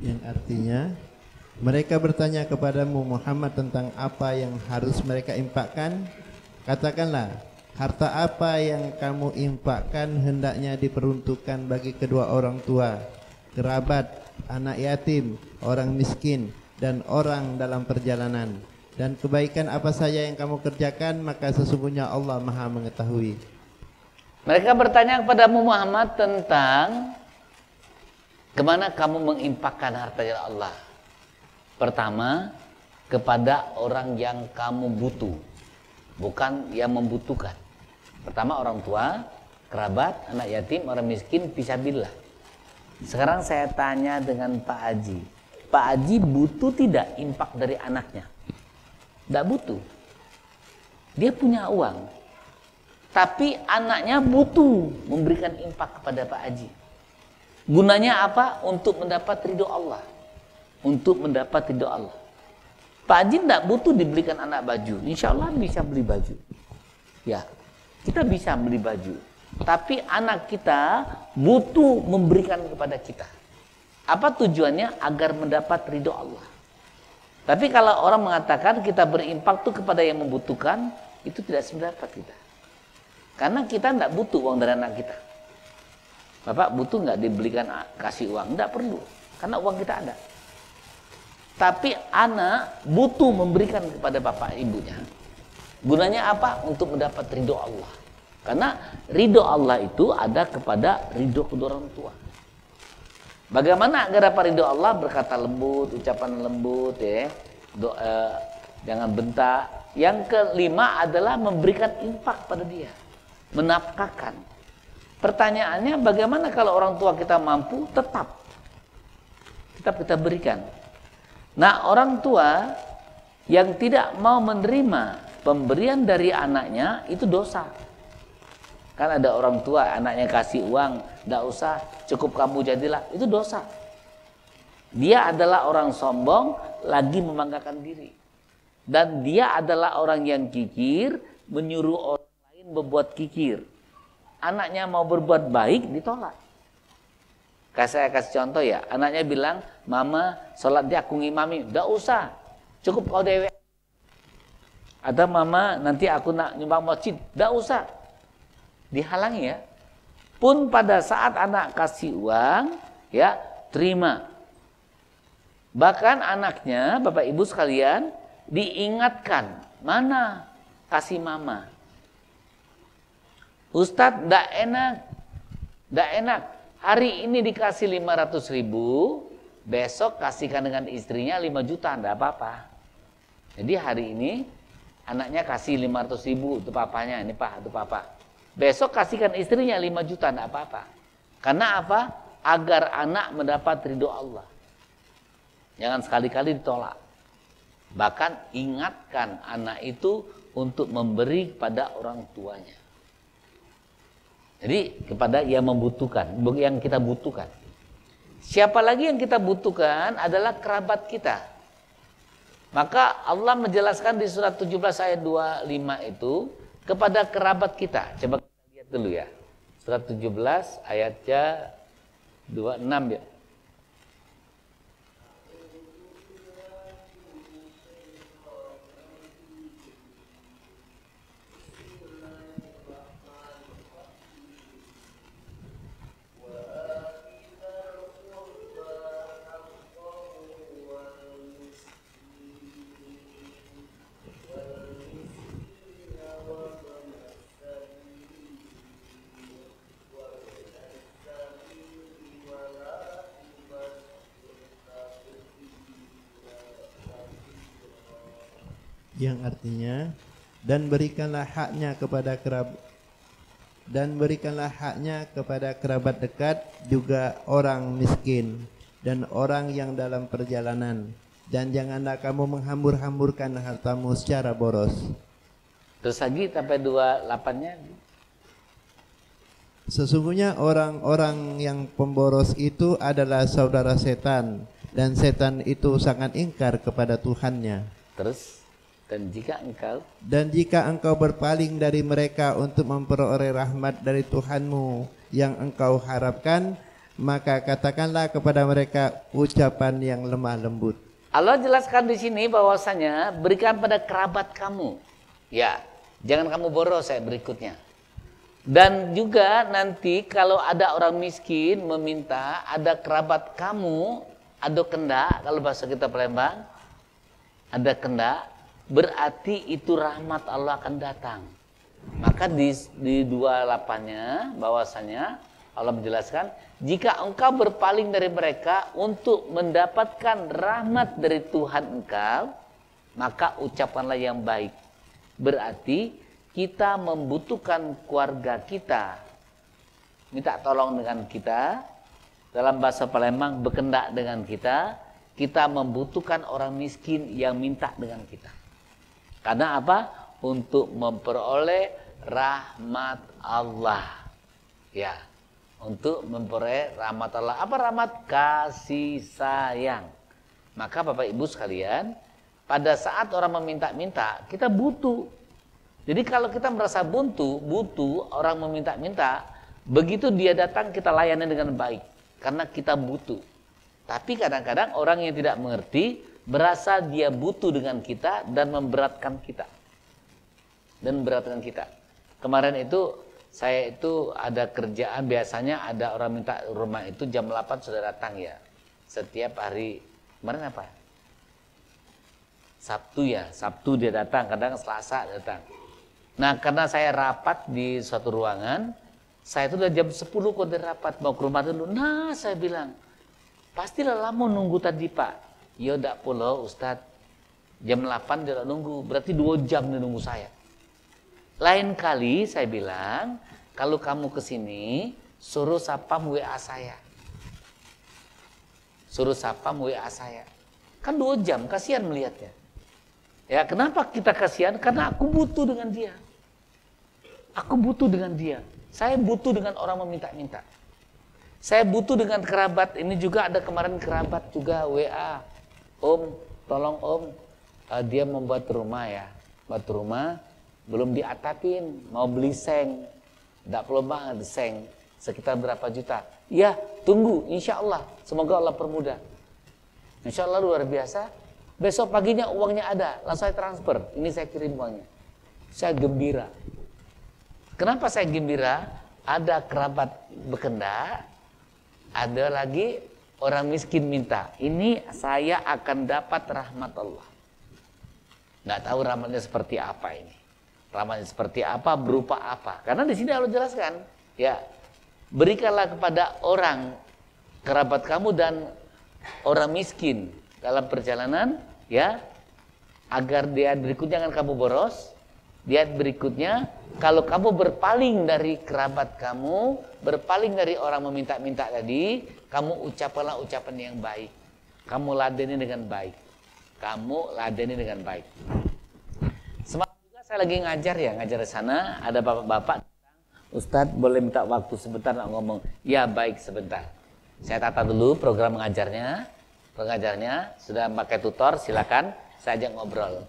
Yang artinya mereka bertanya kepadamu Muhammad tentang apa yang harus mereka infakkan. Katakanlah, harta apa yang kamu infakkan hendaknya diperuntukkan bagi kedua orang tua, kerabat, anak yatim, orang miskin, dan orang dalam perjalanan. Dan kebaikan apa saja yang kamu kerjakan, maka sesungguhnya Allah Maha mengetahui. Mereka bertanya kepadamu Muhammad tentang kemana kamu menginfakkan harta Allah. Pertama, kepada orang yang kamu butuh, bukan yang membutuhkan. Pertama orang tua, kerabat, anak yatim, orang miskin, fisabilillah. Sekarang saya tanya dengan Pak Haji. Pak Haji butuh tidak infak dari anaknya? Tidak butuh. Dia punya uang. Tapi anaknya butuh memberikan infak kepada Pak Haji. Gunanya apa? Untuk mendapat ridho Allah. Untuk mendapat ridho Allah. Pak Haji tidak butuh dibelikan anak baju. Insya Allah bisa beli baju. Ya, kita bisa beli baju. Tapi anak kita butuh memberikan kepada kita. Apa tujuannya? Agar mendapat ridho Allah. Tapi kalau orang mengatakan kita berinfak tuh kepada yang membutuhkan, itu tidak sependapat kita. Karena kita tidak butuh uang dari anak kita. Bapak butuh nggak dibelikan kasih uang? Tidak perlu. Karena uang kita ada. Tapi anak butuh memberikan kepada bapak ibunya. Gunanya apa? Untuk mendapat ridho Allah. Karena ridho Allah itu ada kepada ridho kedua orang tua. Bagaimana agar dapat ridho Allah? Berkata lembut, ucapan lembut, ya. Doa, jangan bentak. Yang kelima adalah memberikan infak pada dia. Menafkahkan. Pertanyaannya, bagaimana kalau orang tua kita mampu? Tetap kita berikan. Nah, orang tua yang tidak mau menerima pemberian dari anaknya itu dosa. Kan ada orang tua anaknya kasih uang, tidak usah, cukup kamu jadilah, itu dosa. Dia adalah orang sombong, lagi membanggakan diri. Dan dia adalah orang yang kikir, menyuruh orang lain berbuat kikir. Anaknya mau berbuat baik, ditolak. Saya kasih contoh ya, anaknya bilang, mama sholat dia aku ngimami, tidak usah, cukup kau dewe. Ada mama nanti aku nak nyumbang masjid, tidak usah, dihalangi ya. Pun pada saat anak kasih uang, ya terima. Bahkan anaknya, bapak ibu sekalian, diingatkan, mana kasih mama. Ustadz, tidak enak. Hari ini dikasih 500.000, besok kasihkan dengan istrinya 5 juta, enggak apa-apa. Jadi hari ini anaknya kasih 500.000 untuk papanya, ini Pak, untuk papa. Besok kasihkan istrinya 5 juta, enggak apa-apa. Karena apa? Agar anak mendapat ridho Allah. Jangan sekali-kali ditolak. Bahkan ingatkan anak itu untuk memberi kepada orang tuanya. Jadi kepada yang membutuhkan, yang kita butuhkan. Siapa lagi yang kita butuhkan adalah kerabat kita. Maka Allah menjelaskan di surat 17 ayat 25 itu kepada kerabat kita. Coba kita lihat dulu ya. Surat 17 ayatnya 26 ya. Yang artinya, dan berikanlah haknya kepada kerabat dekat, juga orang miskin dan orang yang dalam perjalanan, dan janganlah kamu menghambur-hamburkan hartamu secara boros. Terus lagi sampai 28-nya. Sesungguhnya orang-orang yang pemboros itu adalah saudara setan, dan setan itu sangat ingkar kepada Tuhannya. Terus, dan jika engkau berpaling dari mereka untuk memperoleh rahmat dari Tuhanmu yang engkau harapkan, maka katakanlah kepada mereka ucapan yang lemah lembut. Allah jelaskan di sini bahwasanya berikan pada kerabat kamu. Ya, jangan kamu boros saya berikutnya. Dan juga nanti kalau ada orang miskin meminta, ada kerabat kamu, ada kendak, kalau bahasa kita Palembang, ada kendak, berarti itu rahmat Allah akan datang. Maka di 28-nya bahwasanya Allah menjelaskan, jika engkau berpaling dari mereka untuk mendapatkan rahmat dari Tuhan engkau, maka ucapkanlah yang baik. Berarti kita membutuhkan keluarga kita, minta tolong dengan kita, dalam bahasa Palembang berkendak dengan kita, kita membutuhkan orang miskin yang minta dengan kita. Karena apa? Untuk memperoleh rahmat Allah. Ya, untuk memperoleh rahmat Allah. Apa rahmat? Kasih sayang. Maka Bapak Ibu sekalian, pada saat orang meminta-minta, kita butuh. Jadi kalau kita merasa butuh orang meminta-minta, begitu dia datang kita layani dengan baik. Karena kita butuh. Tapi kadang-kadang orang yang tidak mengerti, berasa dia butuh dengan kita dan memberatkan kita. Kemarin itu, saya itu ada kerjaan, biasanya ada orang minta rumah itu jam 8 sudah datang ya. Setiap hari, kemarin apa? Sabtu ya, Sabtu dia datang, kadang Selasa datang. Nah, karena saya rapat di suatu ruangan, saya itu udah jam 10 kok dia rapat, mau ke rumah dulu. Nah, saya bilang, pastilah lama nunggu tadi Pak. Ya udah pula Ustadz, jam 8 dia udah nunggu, berarti 2 jam dia nunggu saya. Lain kali saya bilang, kalau kamu kesini, suruh sapam WA saya. Kan 2 jam, kasihan melihatnya. Ya, kenapa kita kasihan? Karena aku butuh dengan dia. Saya butuh dengan orang meminta-minta. Saya butuh dengan kerabat. Ini juga ada kemarin kerabat juga WA. Om, tolong Om, dia membuat rumah ya. Buat rumah, belum diatapin, mau beli seng. Tidak perlu banget seng. Sekitar berapa juta. Ya, tunggu, insya Allah. Semoga Allah permudah. Insya Allah luar biasa. Besok paginya uangnya ada, langsung saya transfer. Ini saya kirim uangnya. Saya gembira. Kenapa saya gembira? Ada kerabat berkendak, ada lagi orang miskin minta. Ini saya akan dapat rahmat Allah. Nggak tahu rahmatnya seperti apa ini. Rahmatnya seperti apa, berupa apa. Karena di sini Allah jelaskan, ya, berikanlah kepada orang kerabat kamu dan orang miskin dalam perjalanan, ya, agar dia berikutnya jangan kamu boros. Dia berikutnya, kalau kamu berpaling dari kerabat kamu, berpaling dari orang meminta-minta tadi, kamu ucapkanlah ucapan yang baik. Kamu ladeni dengan baik. Semalam juga saya lagi ngajar di sana, ada bapak-bapak, Ustadz boleh minta waktu sebentar nak ngomong. Ya baik sebentar. Saya tata dulu program pengajarnya sudah pakai tutor, silakan saya ajak ngobrol.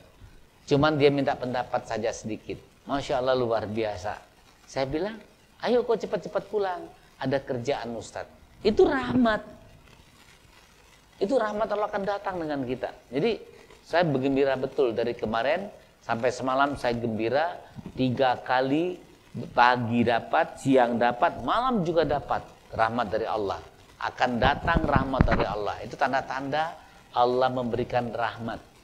Cuman dia minta pendapat saja sedikit. Masya Allah luar biasa. Saya bilang, ayo kau cepat-cepat pulang. Ada kerjaan Ustadz. Itu rahmat. Itu rahmat Allah akan datang dengan kita. Jadi saya bergembira betul dari kemarin sampai semalam saya gembira 3 kali, pagi dapat, siang dapat, malam juga dapat rahmat dari Allah. Akan datang rahmat dari Allah. Itu tanda-tanda Allah memberikan rahmat.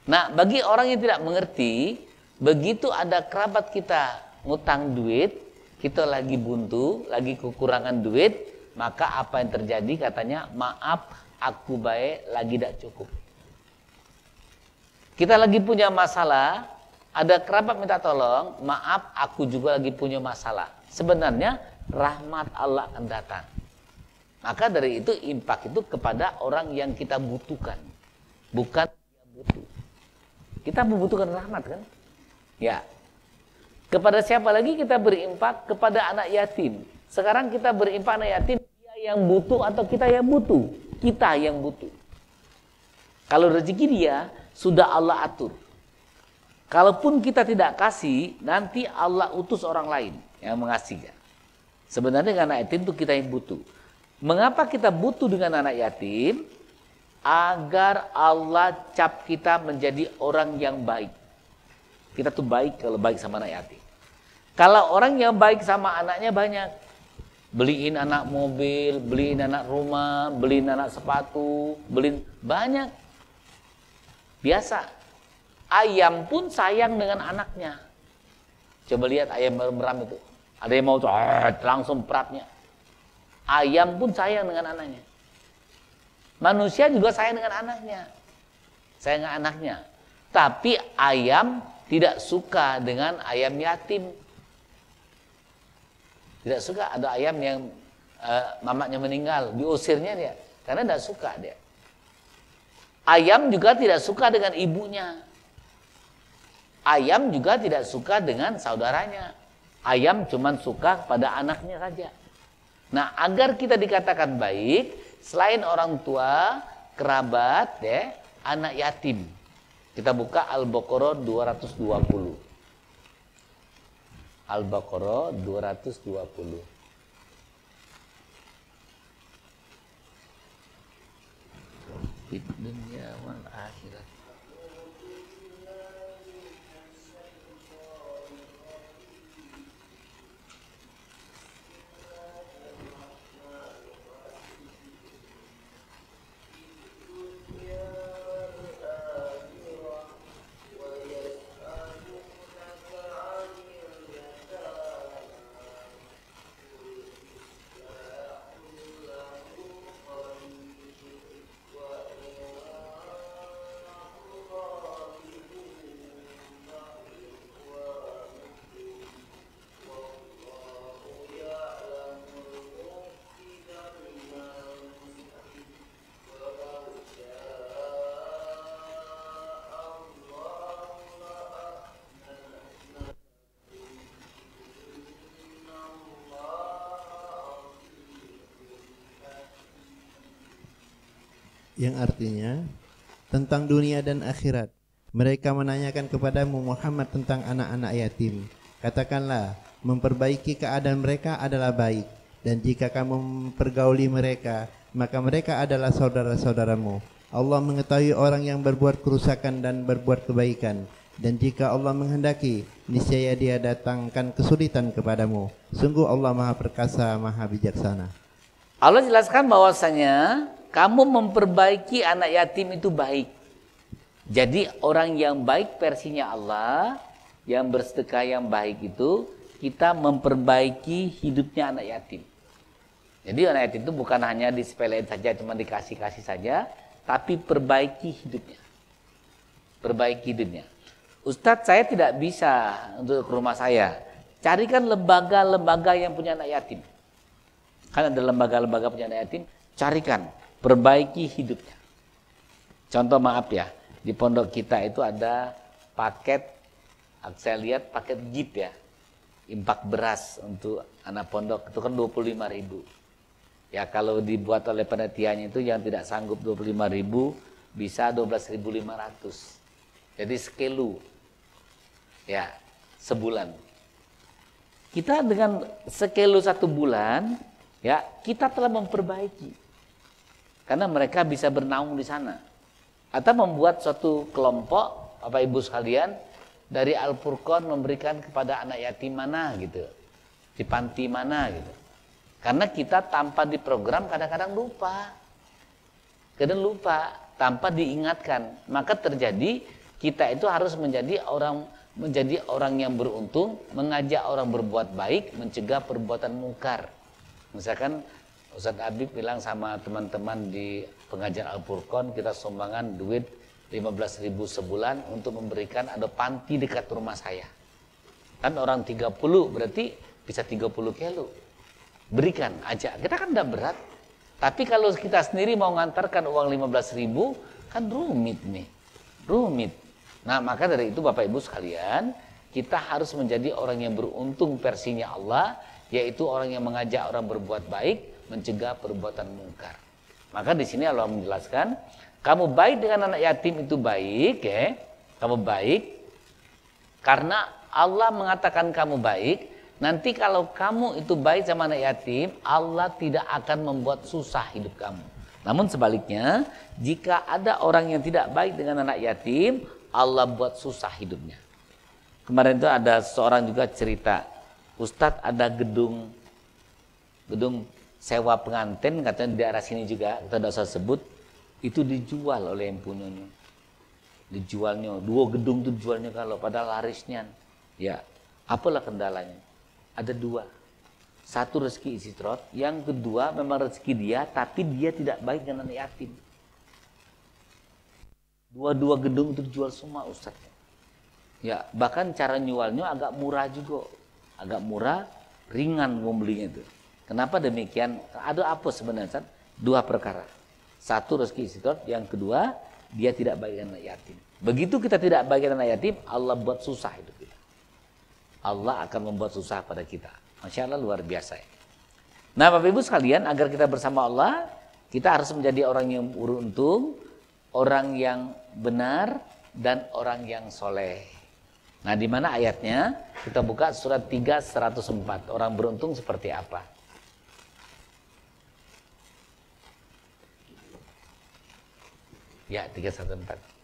Nah, bagi orang yang tidak mengerti, begitu ada kerabat kita ngutang duit, kita lagi buntu, lagi kekurangan duit, maka apa yang terjadi? Katanya, maaf, aku baik, lagi tidak cukup. Kita lagi punya masalah, ada kerabat minta tolong, maaf, aku juga lagi punya masalah. Sebenarnya, rahmat Allah akan datang. Maka dari itu, infak itu kepada orang yang kita butuhkan, bukan dia butuh. Kita membutuhkan rahmat kan? Ya. Kepada siapa lagi kita berinfak? Kepada anak yatim. Sekarang kita berinfak anak yatim, dia yang butuh atau kita yang butuh? Kita yang butuh. Kalau rezeki dia, sudah Allah atur. Kalaupun kita tidak kasih, nanti Allah utus orang lain yang mengasihkan. Sebenarnya anak yatim itu kita yang butuh. Mengapa kita butuh dengan anak yatim? Agar Allah cap kita menjadi orang yang baik. Kita tuh baik kalau baik sama anak yatim. Kalau orang yang baik sama anaknya banyak. Beliin anak mobil, beliin anak rumah, beliin anak sepatu, beliin banyak. Biasa. Ayam pun sayang dengan anaknya. Coba lihat ayam meram itu. Ada yang mau langsung perapnya. Ayam pun sayang dengan anaknya. Manusia juga sayang dengan anaknya. Sayang dengan anaknya. Tapi ayam tidak suka dengan ayam yatim. Tidak suka ada ayam yang mamaknya meninggal, diusirnya dia. Karena tidak suka dia. Ayam juga tidak suka dengan ibunya. Ayam juga tidak suka dengan saudaranya. Ayam cuma suka pada anaknya saja. Nah, agar kita dikatakan baik, selain orang tua, kerabat, ya, anak yatim. Kita buka Al-Baqarah 220. Al-Baqarah 220. Fid dunya wal akhirat. Yang artinya tentang dunia dan akhirat. Mereka menanyakan kepadamu Muhammad tentang anak-anak yatim. Katakanlah, memperbaiki keadaan mereka adalah baik, dan jika kamu mempergauli mereka, maka mereka adalah saudara-saudaramu. Allah mengetahui orang yang berbuat kerusakan dan berbuat kebaikan, dan jika Allah menghendaki, niscaya Dia datangkan kesulitan kepadamu. Sungguh Allah Maha Perkasa, Maha Bijaksana. Allah jelaskan bahwasanya kamu memperbaiki anak yatim itu baik. Jadi orang yang baik versinya Allah, yang bersedekah yang baik itu, kita memperbaiki hidupnya anak yatim. Jadi anak yatim itu bukan hanya disepelein saja, cuma dikasih-kasih saja, tapi perbaiki hidupnya. Perbaiki hidupnya. Ustadz, saya tidak bisa untuk ke rumah saya. Carikan lembaga-lembaga yang punya anak yatim. Kan ada lembaga-lembaga punya anak yatim, carikan. Perbaiki hidupnya. Contoh maaf ya, di pondok kita itu ada paket, saya lihat paket GIP ya, infak beras untuk anak pondok itu kan 25.000. Ya kalau dibuat oleh panitianya itu yang tidak sanggup 25.000 bisa 12.500. Jadi sekilo. Ya, sebulan. Kita dengan sekilo satu bulan, ya kita telah memperbaiki. Karena mereka bisa bernaung di sana. Atau membuat suatu kelompok, Bapak Ibu sekalian, dari Al-Furqan memberikan kepada anak yatim mana gitu. Di panti mana gitu. Karena kita tanpa diprogram kadang-kadang lupa. Kadang lupa, tanpa diingatkan. Maka terjadi kita itu harus menjadi orang yang beruntung, mengajak orang berbuat baik, mencegah perbuatan mungkar. Misalkan Ustadz Habib bilang sama teman-teman di pengajian Al-Furqan, kita sumbangan duit 15.000 sebulan untuk memberikan ada panti dekat rumah saya. Kan orang 30 berarti bisa 30 kilo. Berikan aja. Kita kan tidak berat. Tapi kalau kita sendiri mau ngantarkan uang 15.000 kan rumit nih. Rumit. Nah, maka dari itu Bapak Ibu sekalian, kita harus menjadi orang yang beruntung versinya Allah, yaitu orang yang mengajak orang berbuat baik, mencegah perbuatan mungkar. Maka di sini Allah menjelaskan, kamu baik dengan anak yatim itu baik, ya. Kamu baik karena Allah mengatakan kamu baik, Nanti kalau kamu itu baik sama anak yatim, Allah tidak akan membuat susah hidup kamu. Namun sebaliknya, jika ada orang yang tidak baik dengan anak yatim, Allah buat susah hidupnya. Kemarin itu ada seorang juga cerita, Ustadz ada gedung sewa pengantin, katanya di daerah sini juga, kita tidak usah sebut, itu dijual oleh yang punyanya. Dijualnya, 2 gedung itu dijualnya kalau padahal larisnya. Ya, apalah kendalanya? Ada 2. Satu rezeki istitrot, yang kedua memang rezeki dia, tapi dia tidak baik dengan anak yatim. 2 gedung itu dijual semua Ustaz. Ya, bahkan cara nyualnya agak murah juga. Agak murah, ringan membelinya itu. Kenapa demikian? Ada apa sebenarnya? 2 perkara. Satu rezeki istitrot, yang kedua dia tidak baik dengan anak yatim. Begitu kita tidak baik dengan anak yatim, Allah buat susah hidup kita. Allah akan membuat susah pada kita. Masya Allah luar biasa ya. Nah Bapak Ibu sekalian, agar kita bersama Allah, kita harus menjadi orang yang beruntung, orang yang benar, dan orang yang soleh. Nah di mana ayatnya? Kita buka surat 3:104. Orang beruntung seperti apa? Ya 3:104.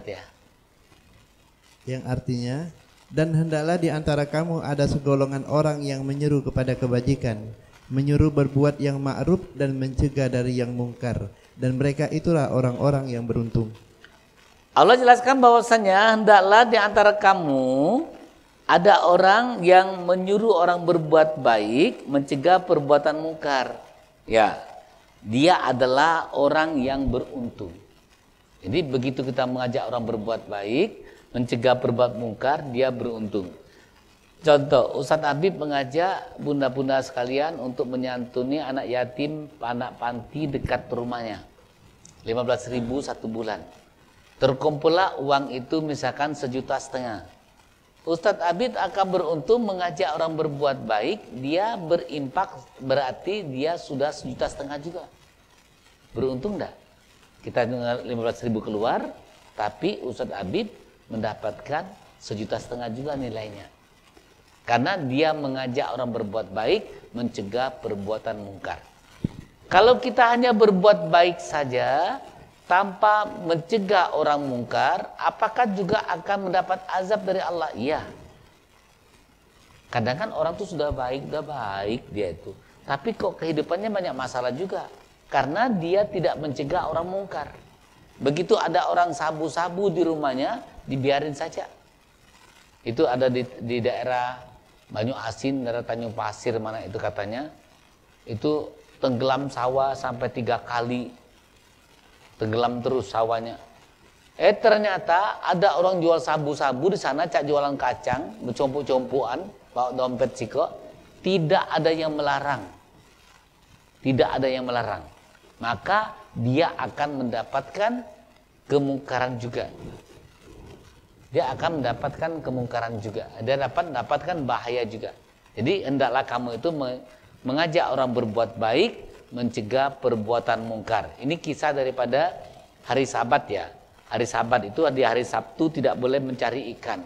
Ya. Yang artinya, dan hendaklah di antara kamu ada segolongan orang yang menyeru kepada kebajikan, menyuruh berbuat yang ma'ruf dan mencegah dari yang mungkar, dan mereka itulah orang-orang yang beruntung. Allah jelaskan bahwasanya hendaklah di antara kamu ada orang yang menyuruh orang berbuat baik, mencegah perbuatan mungkar. Ya, dia adalah orang yang beruntung. Jadi begitu kita mengajak orang berbuat baik, mencegah perbuatan mungkar, dia beruntung. Contoh, Ustadz Habib mengajak bunda-bunda sekalian untuk menyantuni anak yatim, anak panti dekat rumahnya. 15.000 1 bulan. Terkumpullah uang itu misalkan 1,5 juta. Ustadz Habib akan beruntung mengajak orang berbuat baik, dia berimpak berarti dia sudah 1,5 juta juga. Beruntung enggak? Kita dengar 15.000 keluar, tapi Ustadz Habib mendapatkan 1,5 juta juga nilainya. Karena dia mengajak orang berbuat baik, mencegah perbuatan mungkar. Kalau kita hanya berbuat baik saja, tanpa mencegah orang mungkar, apakah juga akan mendapat azab dari Allah? Iya. Kadang kan orang tuh sudah baik dia itu. Tapi kok kehidupannya banyak masalah juga. Karena dia tidak mencegah orang mungkar. Begitu ada orang sabu-sabu di rumahnya, dibiarin saja. Itu ada di daerah Banyu Asin, daerah Tanjung Pasir mana itu katanya. Itu tenggelam sawah sampai 3 kali. Tenggelam terus sawahnya. Ternyata ada orang jual sabu-sabu di sana, cak jualan kacang, bercompo-compoan, bawa dompet siko. Tidak ada yang melarang. Tidak ada yang melarang. Maka dia akan mendapatkan kemungkaran juga. Dia akan mendapatkan kemungkaran juga. Dia dapat mendapatkan bahaya juga. Jadi hendaklah kamu itu mengajak orang berbuat baik, mencegah perbuatan mungkar. Ini kisah daripada hari Sabat ya. Hari Sabat itu di hari Sabtu tidak boleh mencari ikan.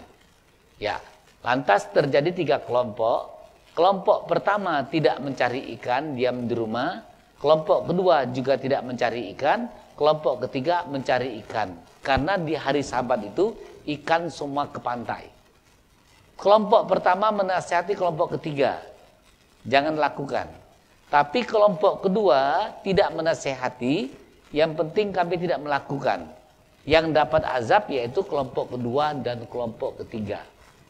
Ya, lantas terjadi 3 kelompok. Kelompok pertama tidak mencari ikan, diam di rumah. Kelompok kedua juga tidak mencari ikan. Kelompok ketiga mencari ikan. Karena di hari Sabat itu ikan semua ke pantai. Kelompok pertama menasihati kelompok ketiga. Jangan lakukan. Tapi kelompok kedua tidak menasehati, yang penting kami tidak melakukan. Yang dapat azab yaitu kelompok kedua dan kelompok ketiga.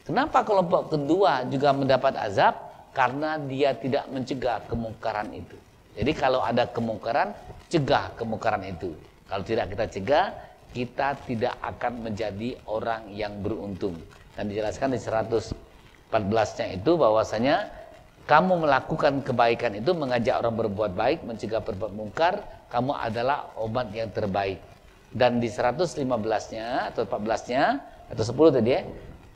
Kenapa kelompok kedua juga mendapat azab? Karena dia tidak mencegah kemungkaran itu. Jadi kalau ada kemungkaran, cegah kemungkaran itu. Kalau tidak kita cegah, kita tidak akan menjadi orang yang beruntung. Dan dijelaskan di 114-nya itu bahwasanya kamu melakukan kebaikan itu, mengajak orang berbuat baik, mencegah berbuat mungkar, kamu adalah obat yang terbaik. Dan di 115-nya atau 14-nya atau 10 tadi ya,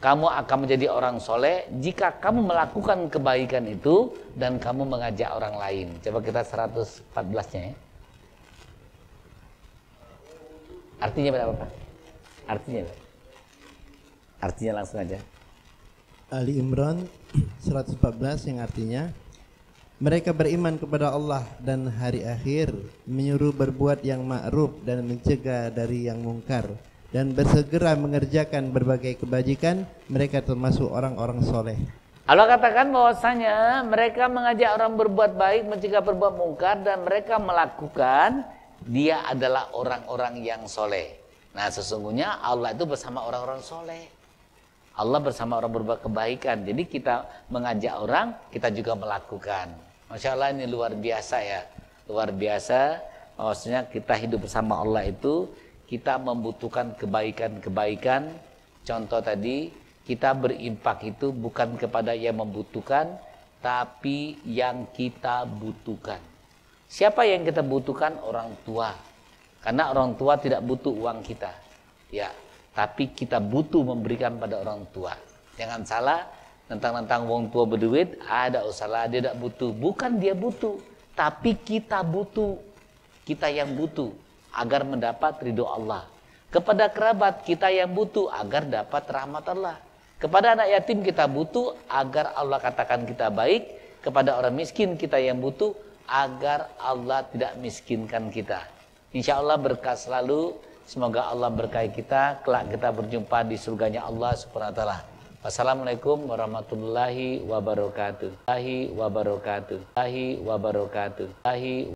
kamu akan menjadi orang soleh jika kamu melakukan kebaikan itu dan kamu mengajak orang lain. Coba kita 114-nya ya. Artinya berapa Pak? Artinya langsung aja. Ali Imran 114 yang artinya, mereka beriman kepada Allah dan hari akhir, menyuruh berbuat yang ma'ruf dan mencegah dari yang mungkar, dan bersegera mengerjakan berbagai kebajikan. Mereka termasuk orang-orang soleh. Allah katakan bahwasanya mereka mengajak orang berbuat baik, mencegah berbuat mungkar, dan mereka melakukan, dia adalah orang-orang yang soleh. Nah sesungguhnya Allah itu bersama orang-orang soleh. Allah bersama orang berbuat kebaikan. Jadi kita mengajak orang, kita juga melakukan. Masya Allah, ini luar biasa ya. Luar biasa. Maksudnya kita hidup bersama Allah itu, kita membutuhkan kebaikan-kebaikan. Contoh tadi, kita berimpak itu bukan kepada yang membutuhkan, tapi yang kita butuhkan. Siapa yang kita butuhkan? Orang tua. Karena orang tua tidak butuh uang kita. Ya. Tapi kita butuh memberikan pada orang tua. Jangan salah, tentang wong tua berduit, ada usaha dia tidak butuh. Bukan dia butuh, tapi kita butuh. Kita yang butuh agar mendapat ridho Allah. Kepada kerabat kita yang butuh agar dapat rahmat Allah. Kepada anak yatim kita butuh agar Allah katakan kita baik. Kepada orang miskin kita yang butuh agar Allah tidak miskinkan kita. Insya Allah berkah selalu. Semoga Allah berkahi kita, kelak kita berjumpa di surganya Allah Subhanahu wa taala. Wassalamualaikum warahmatullahi wabarakatuh.